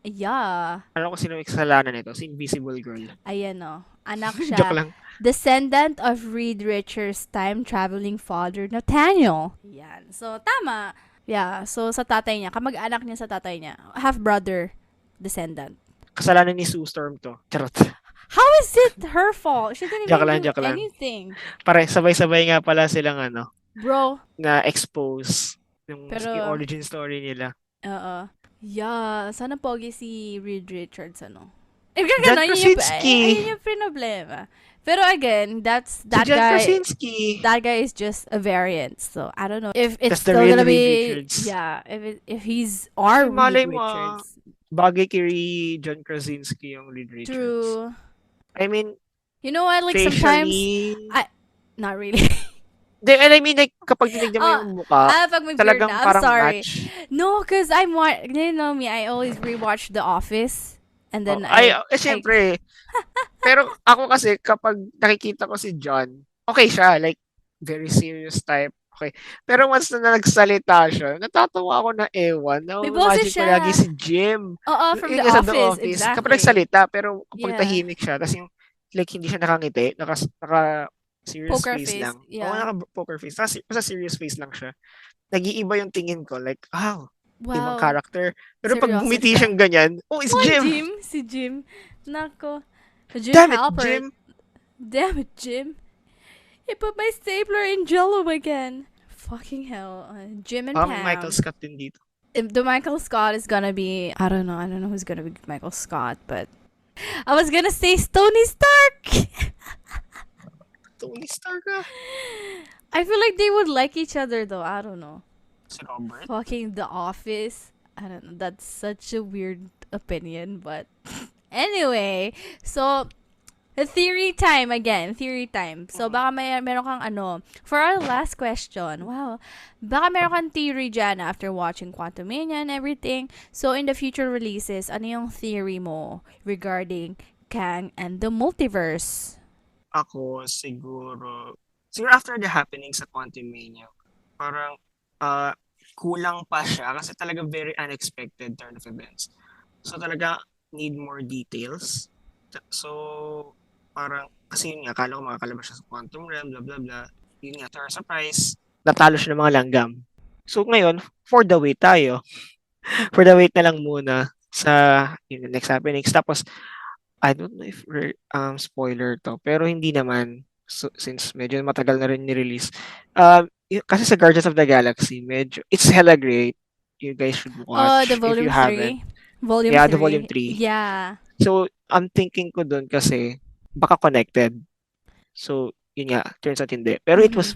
yeah. alam ko sino may kasalanan nito. Si Invisible Girl. Ayan o. Anak Joke siya. lang. Descendant of Reed Richards' time-traveling father, Nathaniel. Yan. So, tama. Yeah. So, sa tatay niya. Kamag-anak niya sa tatay niya. Half-brother. Descendant. Kasalanan ni Sue Storm to. Charot. How is it her fault? She didn't even do Joke lang. anything. Pare, sabay-sabay nga pala silang Bro. na-expose yung Pero, origin story nila. yeah. Sana pogi si Reed Richards, ano. Eh, John gano'n, Krasinski! ayun yung problema. Pero again, Si that John guy, Krasinski! that guy is just a variant. So, I don't know if it's That's the still real gonna Reed be, Richards. yeah, if he's our Ay, Reed malay mo, Richards. bagay kay John Krasinski yung Reed Richards. True. I mean, You know what, like sometimes, facially... not really. I mean, like, kapag tinignan mo yung mukha, pag may beard talagang na, I'm parang sorry. match. No, cause you know me, I always rewatch The Office. And then Siyempre. Pero ako kasi, kapag nakikita ko si John, okay siya, like, very serious type. Okay. Pero once na nagsalita siya, natatawa ako na ewan. may boses Na-imagine ko lagi siya. si Jim. Oo, from Yun The nga sa The Office, Office. Kapag exactly. nagsalita, pero kapag Yeah. tahimik siya, tapos yung, like, hindi siya nakangiti, naka serious Poker face face, lang. Oo, yeah. naka-poker face. Tapos sa serious face lang siya. Nag-iiba yung tingin ko. Like, ibang Wow. character. Pero pag Seryoso bumiti siya. siyang ganyan, it's Jim! Si Jim. Nako. Jim Damn it, Halpert. Jim! Damn it, Jim. He put my stapler in Jello again. Fucking hell. Jim and Pam. Michael Scott din dito. If the Michael Scott is gonna be, I don't know who's gonna be Michael Scott, but I was gonna say Tony Stark. Tony Stark ah. I feel like they would like each other though. I don't know. Si Robert. Fucking The Office. I don't know. That's such a weird opinion, but anyway. So, theory time again. Theory time. So, baka meron kang for our last question. Wow. Baka meron kang theory dyan after watching Quantumania and everything. So, in the future releases, ano yung theory mo regarding Kang and the Multiverse? Ako, siguro after the happening sa Quantumania, parang kulang pa siya kasi talaga very unexpected turn of events. So talaga need more details. So parang kasi yun nga, akala ko makakalabas siya sa Quantum Realm, blah blah blah. Yun nga, to our surprise, natalo siya ng mga langgam. So ngayon, for the wait tayo. For the wait na lang muna sa next happenings. Tapos I don't know if spoiler to, pero hindi naman. So, since medyo matagal na rin ni-release. Kasi sa Guardians of the Galaxy, it's hella great. You guys should watch The if you Volume haven't. 3. Volume Yeah, 3. the Volume 3. Yeah. So, I'm thinking ko dun kasi baka connected. So, yun nga, turns out hindi. Pero it was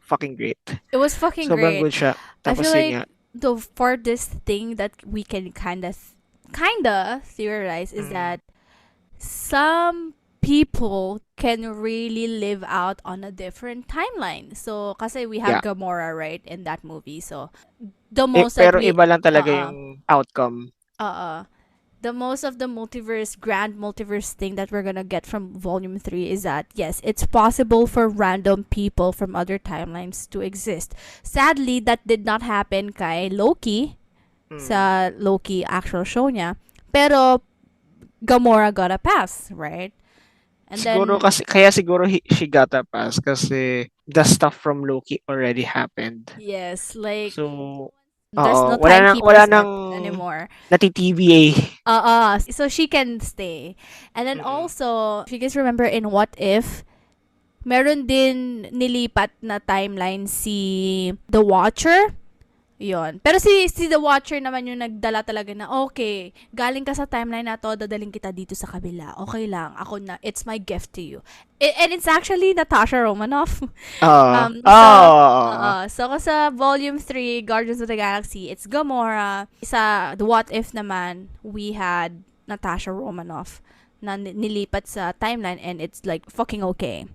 fucking great. It was fucking Sobrang great. good siya. I Tapos feel yun like nga. the farthest thing that we can kinda theorize is that some people can really live out on a different timeline. So, kasi we have Yeah. Gamora, right, in that movie. So, the most that Pero we... iba lang talaga yung outcome. The most of the grand multiverse thing that we're gonna get from Volume 3 is that, yes, it's possible for random people from other timelines to exist. Sadly, that did not happen kay Loki, sa Loki actual show niya. Pero, Gamora got a pass, right? And siguro then, kaya siguro she got a pass kasi the stuff from Loki already happened. yes, like, So, there's no wala timekeepers nang anymore. nati-TVA. So she can stay. And then also, if you guys remember in What If, meron din nilipat na timeline si The Watcher, Yon. Pero si The Watcher naman yung nagdala talaga na, okay, galing ka sa timeline na to, dadaling kita dito sa kabila. Okay lang, ako na, it's my gift to you. And it's actually Natasha Romanoff. Oo. Um, so, Oo. so sa Volume 3, Guardians of the Galaxy, it's Gamora. Sa The What If naman, we had Natasha Romanoff na nilipat sa timeline and it's like fucking okay.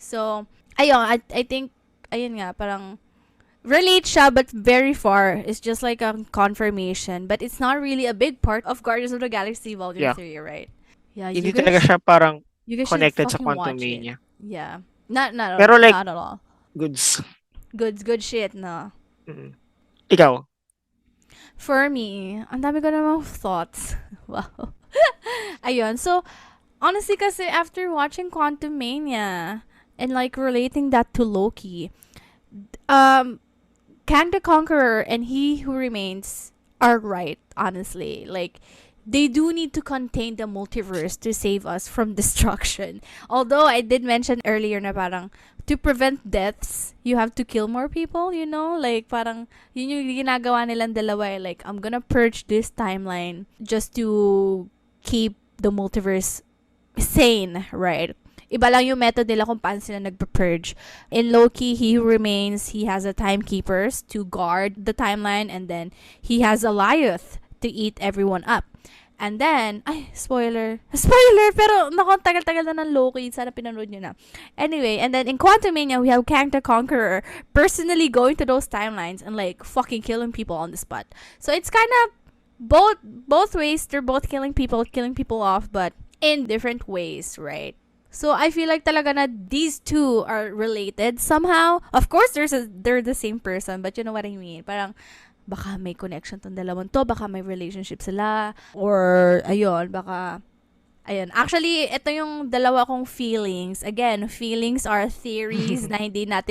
So, ayun, I think, ayun nga, parang relate siya but very far. It's just like a confirmation. But it's not really a big part of Guardians of the Galaxy Volume Yeah. 3, right? Yeah, Hindi talaga siya parang you guys should connected sa fucking Quantum watch it. Mania. Yeah. Pero like, Not at all. goods. Good shit, no. Mm. Ikaw? For me, ang dami ko namang thoughts. Wow. Ayun. So, honestly kasi after watching Quantum Mania and like relating that to Loki, um, Kang the Conqueror and He Who Remains are right, honestly. Like, they do need to contain the multiverse to save us from destruction. Although I did mention earlier na parang to prevent deaths, you have to kill more people, you know? Like, parang yun yung ginagawa nilang dalawa. Like, I'm gonna purge this timeline just to keep the multiverse sane, right? Iba lang yung method nila kung paano sila nagpa-purge. In Loki, he who remains, he has a timekeepers to guard the timeline, and then he has a Lyoth to eat everyone up. And then, ay, spoiler. Spoiler! Pero, naku, tagal-tagal na ng Loki. Sana pinanood nyo na. Anyway, and then in Quantumania, we have Kang the Conqueror personally going to those timelines and like fucking killing people on the spot. So it's kind of both ways. They're both killing people off, but in different ways, right? So I feel like talaga na these two are related somehow. Of course, they're the same person, but you know what I mean. Parang baka may connection tong dalawang to, baka may relationship sila, or ayun, baka ayun. Actually, ito yung dalawa kong feelings. Again, feelings are theories na hindi pa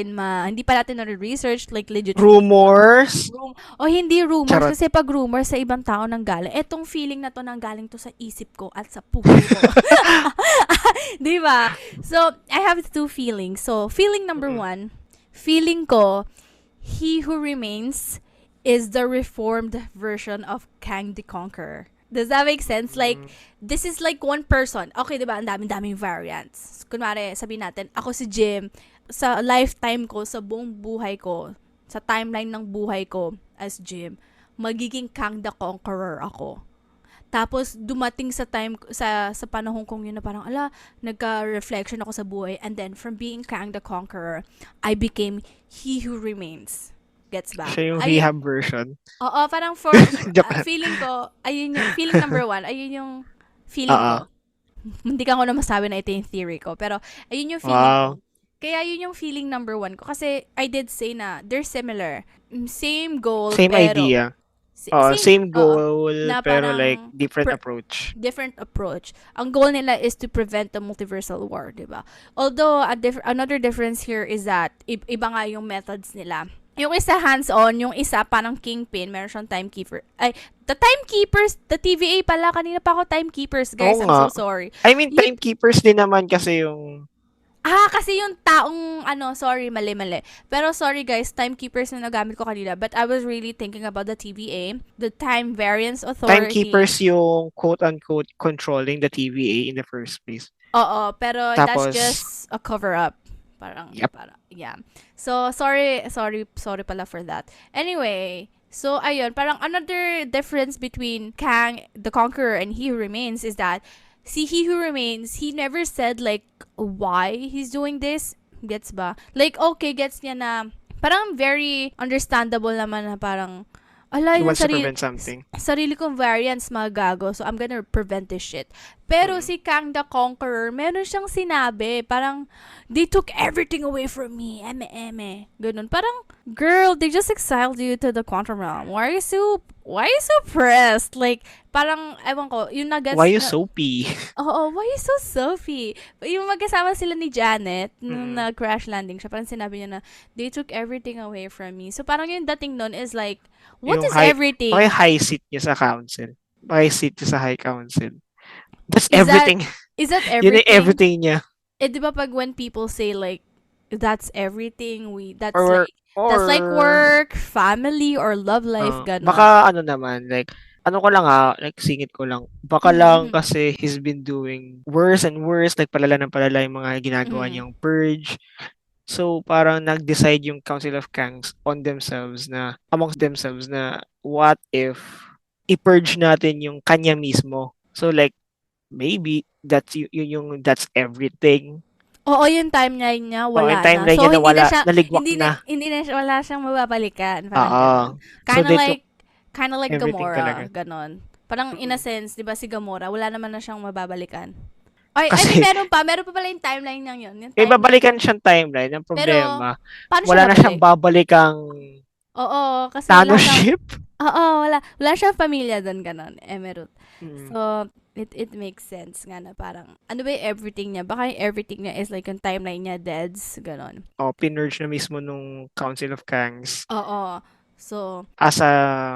natin na-research, like legit Rumors? o hindi rumors, Charot. kasi pag rumors sa ibang tao nang galing, etong feeling na to nang galing to sa isip ko at sa puso ko. Di ba? So, I have two feelings. So, feeling number Mm-mm. one, feeling ko, he who remains is the reformed version of Kang the Conqueror. Does that make sense? Like, Mm. this is like one person. Okay, di ba? Ang daming variants. Kunwari, sabihin natin, ako si Jim, sa lifetime ko, sa buong buhay ko, sa timeline ng buhay ko as Jim, magiging Kang the Conqueror ako. Tapos dumating sa time sa panahon kong yun na parang nagka-reflection ako sa buhay, and then from being Kang the Conqueror, I became He Who Remains. Gets ba? Siya yung Ay, rehab version. oo, parang for Joke lang. feeling ko, ayun yung feeling number one, ayun yung feeling Oo. ko. Hindi ka ko na masabi na ito yung theory ko, pero ayun yung feeling ko. Wow. Kaya yun yung feeling number one ko. Kasi I did say na they're similar. Same goal, Same pero idea. Oh, same, same goal, na pero like parang different approach. different approach. Ang goal nila is to prevent the multiversal war, di ba? Although, another difference here is that iba nga yung methods nila. Yung isa hands-on, yung isa parang kingpin, meron siyang timekeeper. Ay, the timekeepers, the TVA pala, kanina pa ako timekeepers, guys. Oo I'm nga. so sorry. I mean, timekeepers din naman kasi yung... Kasi yung taong, sorry, mali. Pero sorry guys, timekeepers na nagamit ko kanina. But I was really thinking about the TVA, the Time Variance Authority. Timekeepers yung quote-unquote controlling the TVA in the first place. Oo, pero Tapos, that's just a cover-up. Yep. Yeah. So, sorry pala for that. Anyway, so, ayun, parang another difference between Kang, the Conqueror, and He Who Remains is that, see, He Who Remains, he never said, like, why he's doing this. Gets ba? Like, okay, gets niya na, parang very understandable naman na parang, he yung wants to prevent something. sarili kong variants magago, so I'm gonna prevent this shit. Pero si Kang the Conqueror, meron siyang sinabi, parang, they took everything away from me, eme. Ganun. Parang, girl, they just exiled you to the quantum realm. Why are you so pressed? Like, parang, ewan ko, yung nagets Why you na, soapy? Oo, why you so Sophie? Yung magkasama sila ni Janet, nung Mm. nag-crash landing siya, parang sinabi niya na, they took everything away from me. So, parang yung dating nun is like, what Yung is everything? high seat niya sa council. High seat niya sa high council. That's Is that, everything. is that Yun yung everything? everything niya. Di ba pag when people say like, that's everything, that's Or like, That's like Or work, family, or love life, ganon. baka ano naman, like, ano ko lang like singit ko lang. Baka lang Mm-mm. kasi he's been doing worse and worse, like palala ng palala yung mga ginagawa Mm-mm. niyang purge. So, parang nag-decide yung Council of Kangs on themselves na, amongst themselves na, what if i-purge natin yung kanya mismo? So, like, maybe that's that's everything. Oo, yung timeline niya O, yung wala na. timeline So niya na hindi na wala, siya naligwak na. wala siyang mababalikan, parang Oo. ganon. So, Kind of they took like everything Gamora, talaga. ganon. Parang in a Mm. sense, 'di ba si Gamora, wala naman na siyang mababalikan. Ay, I mean Kasi, meron pa pala yung timeline niyang yun. Yung may timeline babalikan niya. siyang timeline. Ang Pero, problema, paano siya wala na siyang babalik? babalikang Oo, kasi Thanos lahat ng, ship. oo, wala siyang pamilya doon, ganon, Emerald. Mm. So, it makes sense nga na parang, ano ba yung everything niya? Baka yung everything niya is like yung timeline niya, deads, ganon. O, pinurge na mismo nung Council of Kangs Oo. So, as a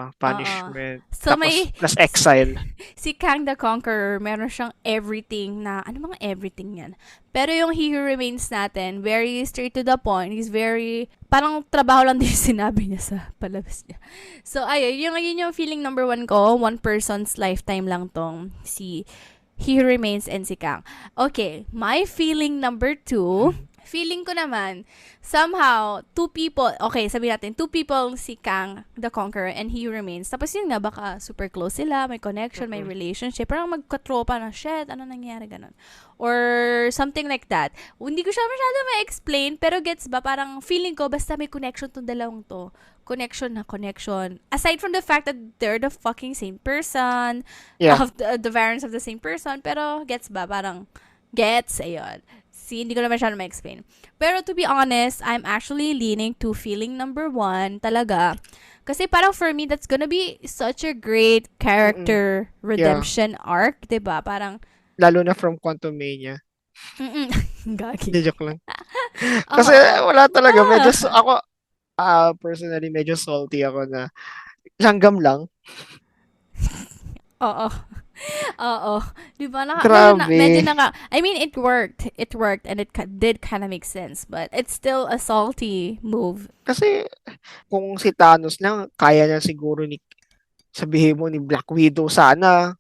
oo. punishment. So, Tapos, plus exile. si Kang the Conqueror, meron siyang everything na, ano mga everything yan? Pero yung He Who Remains natin, very straight to the point. He's very, parang trabaho lang din yung sinabi niya sa palabas niya. So, ayun, yun yung feeling number one ko. One person's lifetime lang tong si He Who Remains and si Kang. Okay, my feeling number two, feeling ko naman, somehow, two people, okay, sabihin natin, two people, si Kang, the Conqueror, and He Who Remains. Tapos yun nga, baka super close sila, may connection, may Mm-mm. relationship, parang magkatropa na, shit, ano nangyari, ganun. Or something like that. Hindi ko siya masyado ma-explain, pero gets ba, parang feeling ko, basta may connection tong dalawang to. Connection na connection. Aside from the fact that they're the fucking same person, Yeah. of the variants of the same person, pero gets ba, parang, gets, ayun. See, hindi ko naman siya ma-explain. Pero to be honest, I'm actually leaning to feeling number one talaga. Kasi parang for me, that's gonna be such a great Mm-mm. character Yeah. redemption arc, 'di ba? Parang, Lalo na from Quantum Mania. mm gagi. Hindi, joke lang. Kasi Oo. wala talaga. Medyo, Ah. ako, personally, medyo salty ako na langgam lang. Oo. Oo. 'Di ba? Medyo Grabe. I mean, it worked. It worked and it did kind of make sense, but it's still a salty move. Kasi, kung si Thanos lang, kaya na siguro sabihin mo ni Black Widow sana.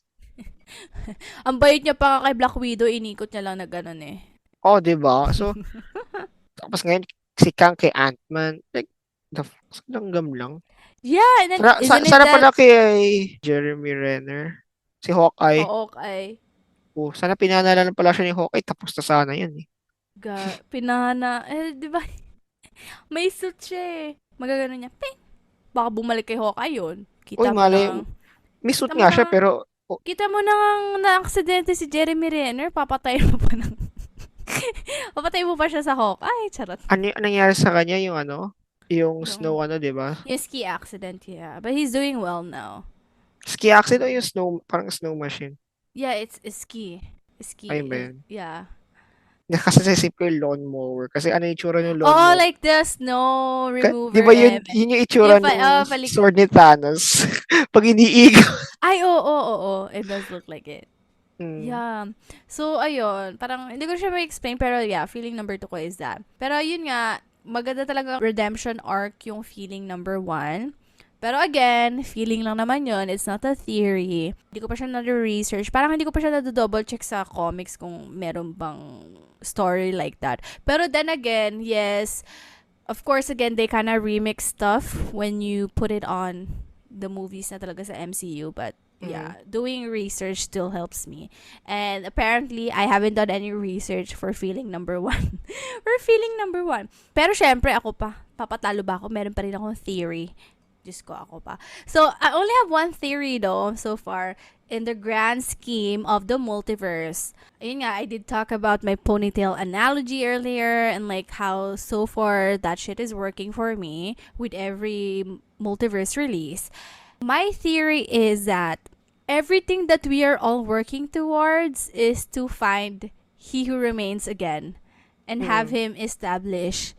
Ang bayad niya pa nga kay Black Widow, inikot niya lang na ganun eh. Oh, di ba? So, tapos ngayon, si Kang kay Ant-Man. Like, langgam lang. Yeah, and then isn't it Sana that pala kay Jeremy Renner. Si Hawkeye. oo kay Oh, sana pinanala pala siya ni Hawkeye. Tapos na sana yan eh. pinana di ba? May suit siya eh. Magagano niya. Ping! Baka bumalik kay Hawkeye yun. Uy, mali. May suit Kita mo nga siya na pero kita mo na aksidente si Jeremy Renner, papatay mo pa ng papatay mo pa siya sa Hawkeye. Charot. ano nangyari sa kanya yung yung Yung, snow di ba? yung ski accident, yeah. But he's doing well now. Ski accident o yung snow, parang snow machine. Yeah, it's ski. Ayun Ski. ba yun? Yeah. Kasi naisip ko yung lawnmower. Kasi ano yung itsura ng Oh, lawnmower? like the snow Di remover ba yun yung itsura Yung ng palikot. sword ni Thanos? Pag iniigaw. Ay, oo. It does look like it. Mm. Yeah. So, ayun. Parang, hindi ko siya ma-explain, pero yeah, feeling number two ko is that. Pero yun nga, maganda talaga redemption arc yung feeling number one. Pero again, feeling lang naman yun. It's not a theory. Hindi ko pa siya na-research. Parang hindi ko pa siya na-double check sa comics kung meron bang story like that. Pero then again, yes, of course, again, they kind of remix stuff when you put it on the movies na talaga sa MCU. But Mm. yeah, doing research still helps me. And apparently, I haven't done any research for feeling number one. For feeling number one. Pero syempre, ako pa. Papatalo ba ako? Meron pa rin akong theory. Diyos ko, ako pa. So, I only have one theory though, so far, in the grand scheme of the multiverse. Ayun nga, I did talk about my ponytail analogy earlier and like how so far that shit is working for me with every multiverse release. My theory is that everything that we are all working towards is to find He Who Remains again and have Mm. him establish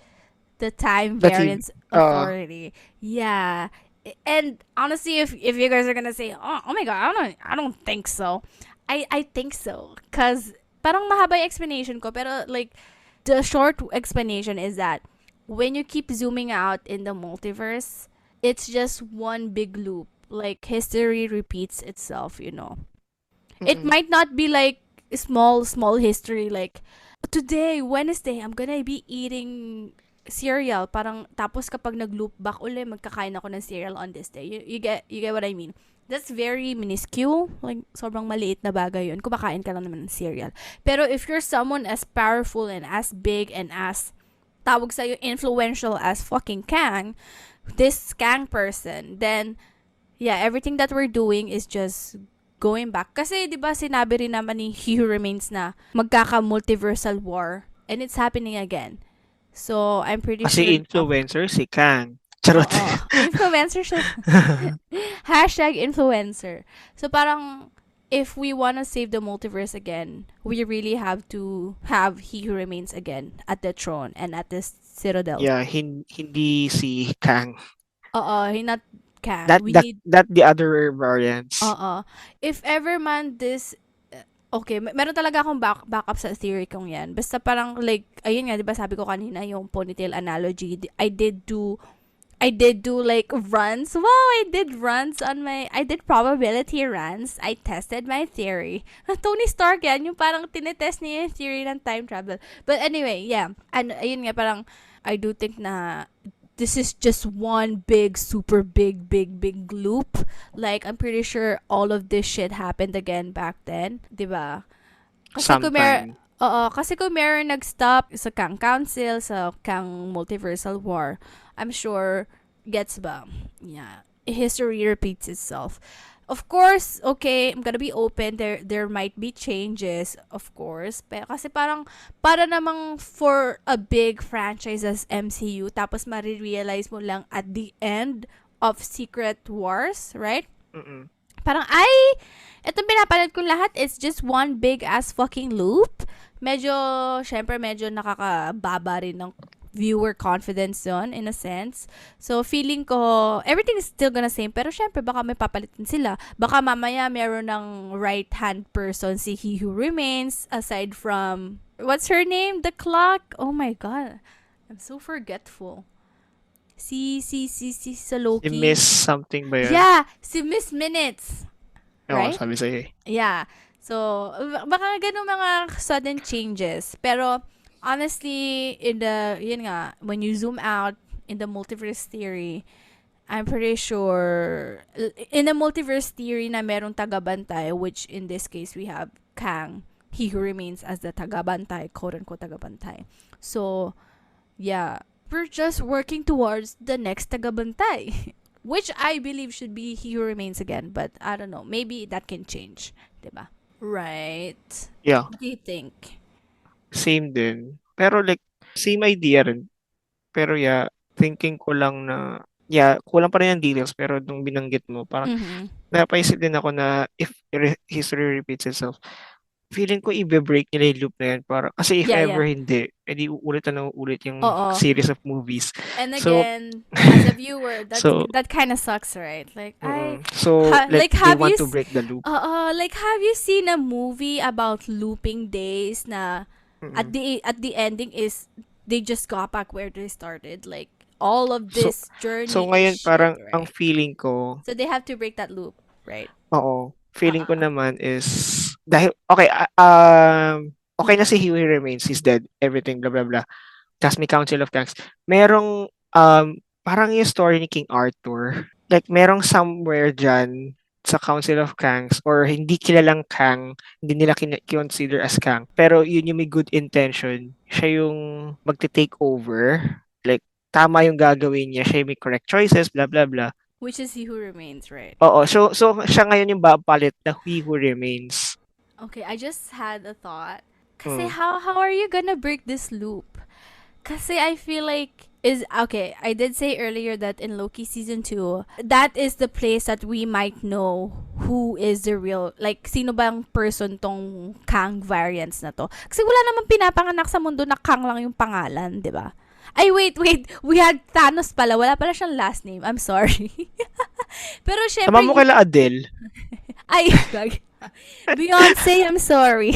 the time That he, variance authority. Yeah. And honestly, if you guys are gonna say, oh my god, I don't think so. I think so, cause parang mahaba yung explanation ko, pero like the short explanation is that when you keep zooming out in the multiverse, it's just one big loop. Like history repeats itself, you know. It Mm-mm. might not be like small history like today, Wednesday, I'm gonna be eating cereal. Parang tapos kapag nag-loop back uli, magkakain ako ng cereal on this day. You get what I mean? That's very minuscule. Like, sobrang maliit na bagay yun. Kumakain ka lang naman ng cereal. Pero if you're someone as powerful and as big and as tawag sa'yo influential as fucking Kang, this Kang person, then yeah, everything that we're doing is just going back. Kasi, di ba, sinabi rin naman ni He Who Remains na magkaka-multiversal war and it's happening again. So, I'm pretty Kasi sure, influencer si Kang. Charot. oo, influencer siya. Hashtag influencer. So, parang, if we wanna save the multiverse again, we really have to have He Who Remains again at the throne and at the Citadel. Yeah, hindi si Kang. Oo, not Kang. That We that need that the other variants. Oo. If ever man this okay, meron talaga akong backup sa theory kong yan. Basta parang like, ayun nga, di ba sabi ko kanina yung ponytail analogy. I did do like runs. Wow, I did probability runs. I tested my theory. Tony Stark yan, yung parang tinetest niya yung theory ng time travel. But anyway, yeah. And ayun nga, parang, I do think na this is just one big, super big loop. Like, I'm pretty sure all of this shit happened again back then. 'Di ba? Kasi kung mer Sometime. Oo, kasi kung meron nag-stop sa Kang Council, sa Kang Multiversal War, I'm sure, gets ba? Yeah. History repeats itself. Of course, okay, I'm gonna be open. There might be changes, of course. Pero kasi parang, para namang for a big franchise as MCU, tapos marirealize mo lang at the end of Secret Wars, right? Mm-mm. Parang, ay, itong pinapanood ko lahat is just one big ass fucking loop. Medyo, syempre, medyo nakakababa rin ng viewer confidence yon in a sense. So, feeling ko, everything is still gonna same. Pero, syempre, baka may papalitin sila. Baka mamaya meron ng right-hand person si He Who Remains, aside from, what's her name? The Clock? Oh my God. I'm so forgetful. Si sa Si Miss Loki. something ba yun? Yeah, si Miss Minutes. Oo, Right? sabi sa'yo eh. Yeah. So, baka ganun mga sudden changes. Pero, honestly, yun nga, when you zoom out in the multiverse theory, I'm pretty sure, in the multiverse theory na merong tagabantay, which in this case, we have Kang, he who remains as the tagabantay, quote-unquote tagabantay. So, yeah, we're just working towards the next tagabantay. Which I believe should be he who remains again. But I don't know. Maybe that can change. Diba? Right. Yeah, What do you think? same din. Pero like, same idea rin. Pero yeah, thinking ko lang na, yeah, kulang pa rin yung details. Pero nung binanggit mo, parang Mm-hmm. napaisip din ako na if history repeats itself, feeling ko i-break nila yung loop na yan. Para, kasi if Yeah, yeah. ever hindi, edi uulit na uulit yung Oo. series of movies. And So, again, as a viewer, so, that kind of sucks, right? Like, so like like they have want you to break the loop. like have you seen a movie about looping days na at Mm-mm. the ending is they just got back where they started, like all of So, this journey so is ngayon shit, parang ang right? feeling ko, So they have to break that loop, right? oo, feeling ko Uh-uh. naman is dahil okay, okay na si Huey remains, he's dead, everything blah blah blah. Tas may Council of Kangs. Merong parang yung story ni King Arthur. Like merong somewhere diyan sa Council of Kangs or hindi kilalang Kang, hindi nila consider as Kang. Pero yun yung may good intention. Siya yung magte-take over. Like tama yung gagawin niya, siya yung may correct choices, blah blah blah. Which is he who remains, right? Oo, so siya ngayon yung babalit na He Who Remains. Okay, I just had a thought. Kasi Mm. how are you gonna break this loop? Kasi I feel like is okay, I did say earlier that in Loki season 2, that is the place that we might know who is the real, like sino bang person tong Kang variants na to. Kasi wala namang pinapanganak sa mundo na Kang lang yung pangalan, 'di ba? Ay, wait. We had Thanos pala. Wala pala siyang last name. I'm sorry. Pero Tama syempre, mo kila Adele. ay, gag. Beyonce, I'm sorry.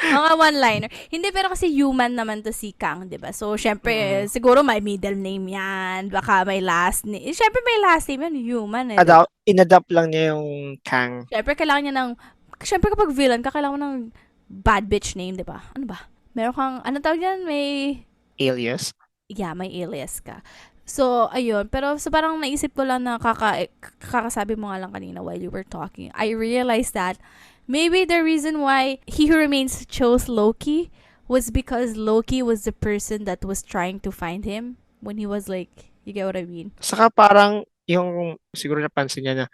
Mga one-liner. Hindi, pero kasi human naman to si Kang, di ba? So, syempre, Mm. siguro may middle name yan. Baka may last name. Syempre, may last name yan. Human eh, di ba? Inadapt lang niya yung Kang Syempre, kailangan niya ng... Syempre, kapag villain ka, kailangan mo ng bad bitch name, di ba? Ano ba? Meron kang... Anong tawag yan? May... alias. Yeah, may alias ka. So, ayun. Pero, so parang naisip ko lang na kakasabi mo nga lang kanina while you were talking. I realized that maybe the reason why He Who Remains chose Loki was because Loki was the person that was trying to find him when he was like, you get what I mean? Saka parang yung siguro napansin niya na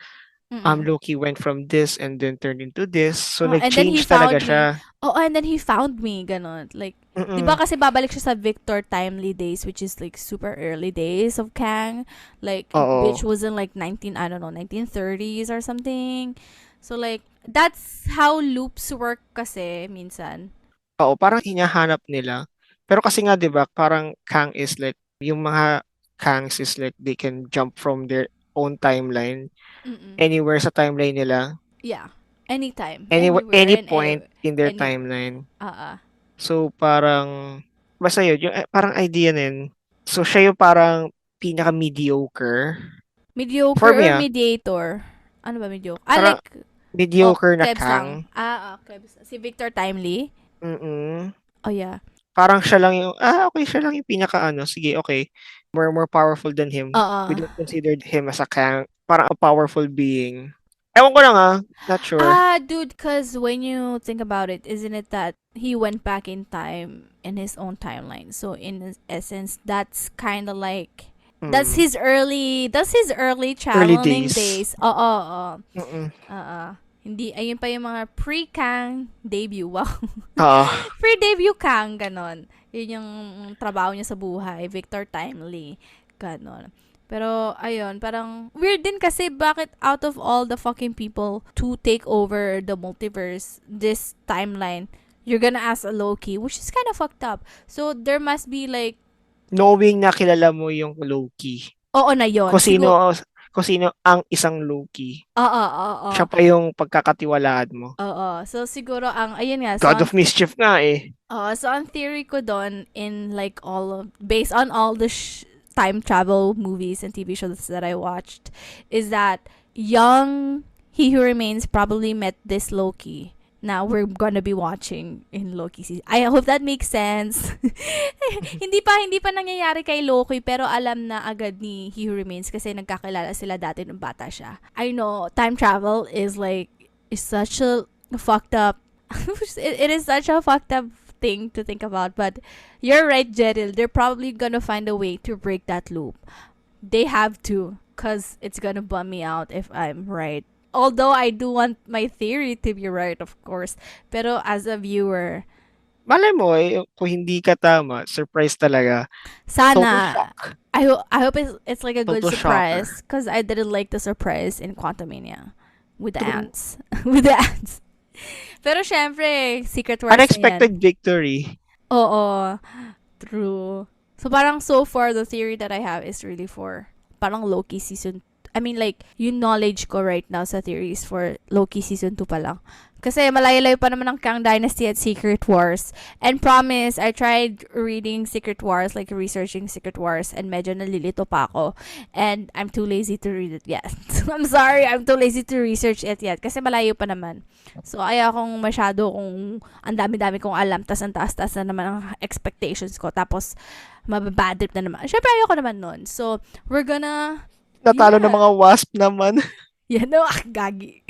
Mm-mm. Loki went from this and then turned into this. So Oh, and then he nag-change talaga found me. siya. Oh, and then he found me. Ganon. Like, di ba Mm. kasi babalik siya sa Victor Timely days, which is like super early days of Kang. Like, bitch Oo. was in like 19, I don't know, 1930s or something. So like, that's how loops work kasi minsan. Oo, parang hinahanap nila. Pero kasi nga 'di ba, parang Kang is like yung mga Kangs is like they can jump from their own timeline Mm-mm. anywhere sa timeline nila, Yeah. Anytime, anywhere, anywhere, any and point in their any, timeline. uh So parang basta yun, yung parang idea na yun. So siya yung parang pinaka-mediocre. For mediocre me or ah, mediator? Ano ba mediocre? Ah, parang like, oh, mediocre na Klebs lang. Kang. Klebs. Si Victor Timely? Mm. Oh, yeah. Parang siya lang yung, okay, siya lang yung pinaka-ano, sige, okay. More powerful than him. We Oo. don't consider him as a Kang. Parang a powerful being. Ewan ko lang not sure. Dude, cause when you think about it, isn't it that he went back in time in his own timeline? So in essence, that's kind of like Mm. that's his early Early traveling days. days. Oo. Mm. Oo. Hindi ayun pa yung mga pre-Kang debut. Wow. Oo. Pre-debut Kang ganon. Yun yung trabaho niya sa buhay, Victor Timely. Ganon. Pero, ayun, parang, weird din kasi bakit out of all the fucking people to take over the multiverse, this timeline, you're gonna ask a Loki, which is kind of fucked up. So, there must be like, Knowing na kilala mo yung Loki. oo na yon Kung sino, siguro, kung sino ang isang Loki. oo, oo, Siya pa yung pagkakatiwalaan mo. oo. So, siguro ang, ayun nga, God of Mischief nga eh. so ang theory ko doon in like based on all the time travel movies and TV shows that I watched, is that young He Who Remains probably met this Loki. Now we're gonna be watching in Loki season. I hope that makes sense. Hindi pa nangyayari kay Loki pero alam na agad ni He Who Remains kasi nagkakilala sila dati nung bata siya. I know time travel is such a fucked up it is such a fucked up thing to think about. But you're right, Gerald. They're probably gonna find a way to break that loop. They have to, cause it's gonna bum me out if I'm right. Although I do want my theory to be right, of course. Pero as a viewer, Malay mo kung hindi ka tama, surprise talaga. Total sana shock. I hope it's like a good Total shocker. surprise. Cause I didn't like the surprise in Quantumania with the True. ants, with the ants. Pero syempre, Secret Wars na yan. Unexpected victory. Oo. True. So parang so far the theory that I have is really for parang Loki season I mean like yung knowledge ko right now sa theories for Loki season 2 pa lang. Kasi malayo-layo pa naman ang Kang Dynasty at Secret Wars. And promise, I tried reading Secret Wars, like researching Secret Wars, and medyo nalilito pa ako. And I'm too lazy to read it yet. I'm sorry, I'm too lazy to research it yet. Kasi malayo pa naman. So, ayaw kong masyado kung ang dami-dami kong alam, tas ang taas-taas na naman ang expectations ko. Tapos, mababad trip na naman. Syempre, ayoko naman nun. So, we're gonna, Natalo ng yeah. mga wasp naman. Yan, no, gagi.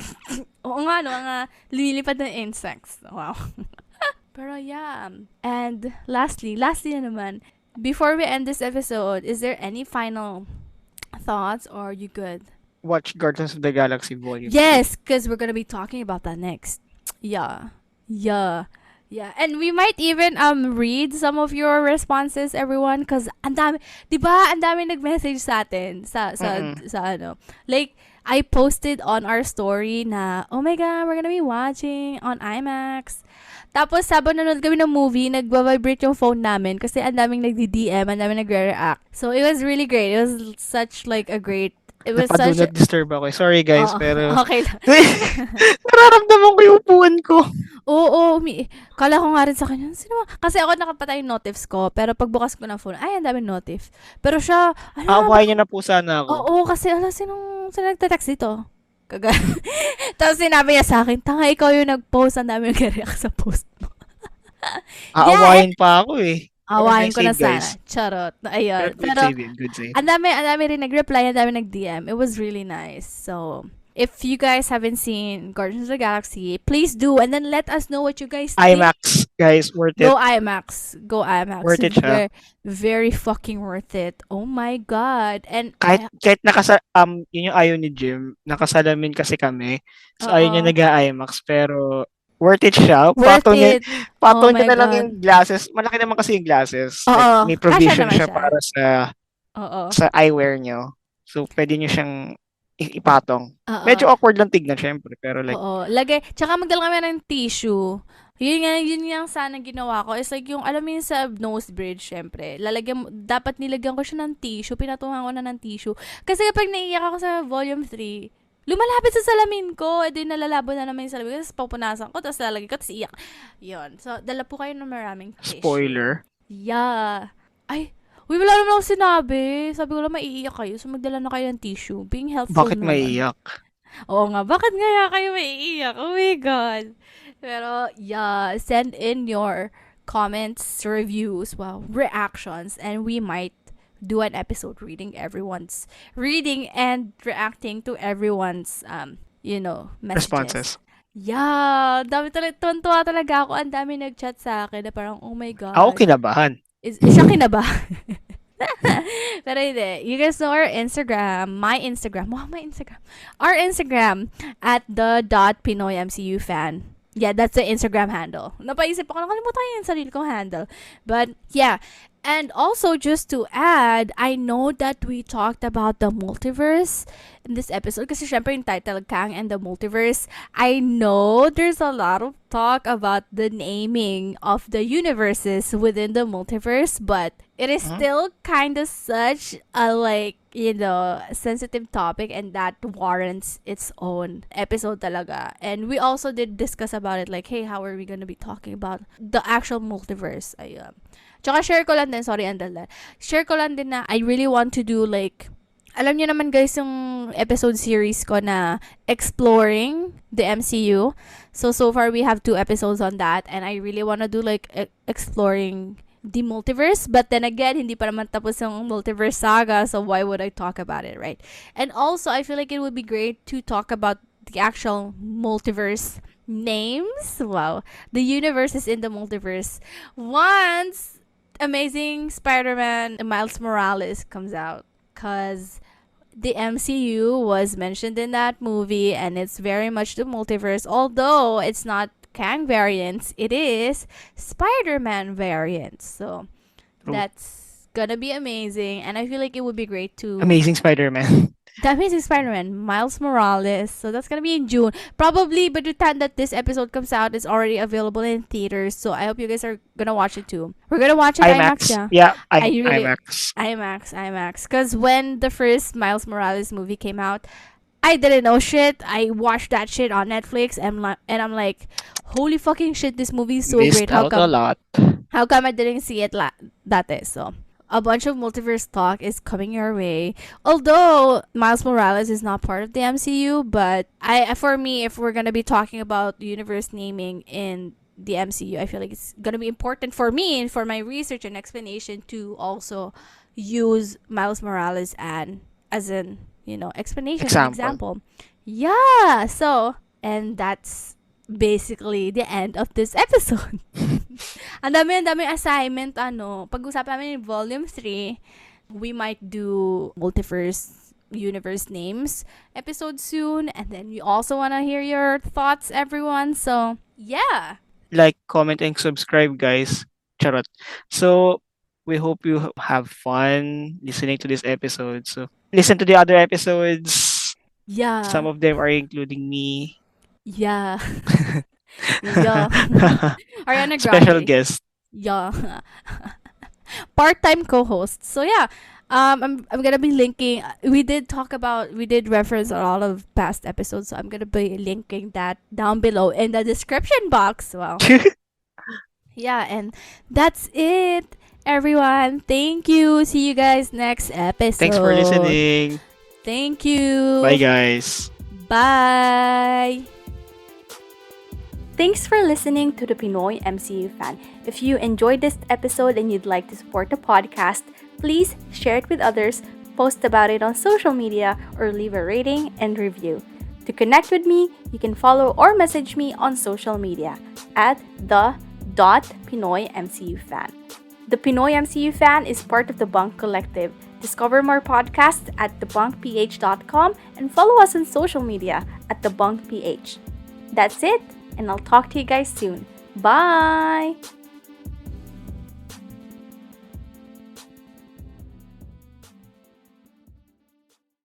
Oo nga, no, mga lumilipad na insects. Wow. Pero yeah. And lastly na naman, before we end this episode, is there any final thoughts or you good? Watch Guardians of the Galaxy Volume 3. Yes, because we're gonna be talking about that next. Yeah. Yeah. Yeah, and we might even read some of your responses, everyone, because ang dami, 'di ba? Ang dami nag-message sa atin Mm-mm. sa ano. Like I posted on our story na, oh my god, we're gonna be watching on IMAX. Tapos sabon nanonood kami ng movie, nagba-vibrate yung phone namin kasi ang daming nagdi-DM, ang daming nagre-react. So it was really great. It was such like a great It was Naka-do such a... not disturb ako, eh. Sorry guys, Oo, pero okay lang. nararamdaman ko yung upuan ko. Oo, kala ko nga rin sa kanya, sino ba? Kasi ako nakapatay yung notifs ko, pero pagbukas ko ng phone, ay, ang daming notif. Pero siya, ala, Aawayin niyo na po sana ako. oo, kasi ala, sino nagte-text dito? Kaga. Tapos sinabi niya sa akin, tanga, ikaw yung nag-post, ang dami nag-react sa post mo. Yeah, Aawayin pa ako, eh. Pero awayin nice ko na save, sana. guys. Charot. Pero Ayun. good Pero, save yun, good save. ang dami rin nag-reply, ang dami nag-DM. It was really nice. So, if you guys haven't seen Guardians of the Galaxy, please do. And then let us know what you guys think. IMAX, guys, worth it. Go IMAX. Go IMAX. Worth it siya. Very, very fucking worth it. Oh my God. And, Kahit yun yung ayaw ni Jim, nakasalamin kasi kami. So ayaw niya oo. nag-IMAX, pero worth it siya. Worth it. Oh Patong niya my na lang God. yung glasses. Malaki naman kasi yung glasses. Like, Oo. may Kasha provision naman siya siya. para Oo. sa eyewear niyo. So pwede niyo siyang ipatong. Oo. Medyo awkward lang tignan, syempre. Pero like, Oo. Tsaka magdala kami ng tissue. Yun nga sana ginawa ko. It's like yung, alam mo yung sa nose bridge, syempre. Dapat nilagyan ko siya ng tissue. Pinatungan ko na ng tissue. Kasi kapag naiiyak ako sa volume 3, lumalapit sa salamin ko. E di nalalabo na naman yung salamin ko. Tapos papunasan ko. Tapos lalagay ko. Tapos iyak. Yun. So, dala po kayo ng maraming tissue. spoiler. Yeah. Ay, uy, wala naman ako sinabi. Sabi ko lang, maiiyak kayo. So, magdala na kayo ng tissue. Being helpful Bakit naman. maiiyak? Oo nga, bakit nga kayo maiiyak? Oh my God. Pero, yeah, send in your comments, reviews, wow, reactions, and we might do an episode reading and reacting to everyone's, messages. Responses. Yeah, tuwan-tuwa talaga ako. Ang dami nag-chat sa akin na parang, oh my Ako God. kinabahan. Is siya kinabahan? Pero hindi. You guys know our Instagram. My Instagram. Our Instagram at the.PinoyMCUfan. Yeah, that's the Instagram handle. Napaisip ako, nakalimutan yung sarili kong handle. But, yeah. And also, just to add, I know that we talked about the multiverse in this episode. Kasi syempre yung title, Kang and the Multiverse. I know there's a lot of talk about the naming of the universes within the multiverse. But it is still kind of such a, sensitive topic, and that warrants its own episode talaga. And we also did discuss about it, like, hey, how are we gonna be talking about the actual multiverse? Ayun. Tsaka share ko lang din, sorry, Andala. Share ko lang din na I really want to do, like, alam niyo naman guys yung episode series ko na exploring the MCU. So far we have 2 episodes on that, and I really want to do, like, exploring the multiverse. But then again, hindi pa naman tapos yung multiverse saga, so why would I talk about it, right? And also, I feel like it would be great to talk about the actual multiverse names. Wow. The universes in the multiverse. Once Amazing Spider-Man Miles Morales comes out. Because the MCU was mentioned in that movie, and it's very much the multiverse. Although it's not Kang variants, it is Spider-Man variants. So True. that's gonna be amazing, and I feel like it would be great to Amazing Spider-Man. The Amazing Spider-Man, Miles Morales. So that's gonna be in June. Probably by the time that this episode comes out, it's already available in theaters. So I hope you guys are gonna watch it too. We're gonna watch it IMAX, yeah. Yeah, I really- IMAX. IMAX. Because when the first Miles Morales movie came out, I didn't know shit. I watched that shit on Netflix, and I'm like, holy fucking shit, this movie is so Missed great. How out a lot. come I didn't see it dati? So a bunch of multiverse talk is coming your way. Although Miles Morales is not part of the MCU, but for me, if we're gonna be talking about universe naming in the MCU, I feel like it's gonna be important for me and for my research and explanation to also use Miles Morales as an explanation, an example. Yeah. So, and that's basically the end of this episode. ang dami assignment, pag-usapan namin in volume 3, we might do multiverse universe names episode soon, and then we also want to hear your thoughts, everyone. So, yeah. Like, comment, and subscribe, guys. Charot. So, we hope you have fun listening to this episode. So, listen to the other episodes. Yeah. Some of them are including me. Yeah. Yeah. Ariana Grande. Special guest. Yeah. Part-time co-host. So yeah, I'm gonna be linking. We did reference a lot of past episodes, so I'm gonna be linking that down below in the description box. Well, yeah, and that's it, everyone. Thank you. See you guys next Thanks for episode. listening. Thank Bye, you. guys. Bye. Thanks for listening to the Pinoy MCU fan. If you enjoyed this episode and you'd like to support the podcast, please share it with others, post about it on social media, or leave a rating and review. To connect with me, you can follow or message me on social media at the.pinoy MCU fan. The Pinoy MCU fan is part of the Bunk Collective. Discover more podcasts at thebunkph.com and follow us on social media at thebunkph. That's it, and I'll talk to you guys soon. Bye!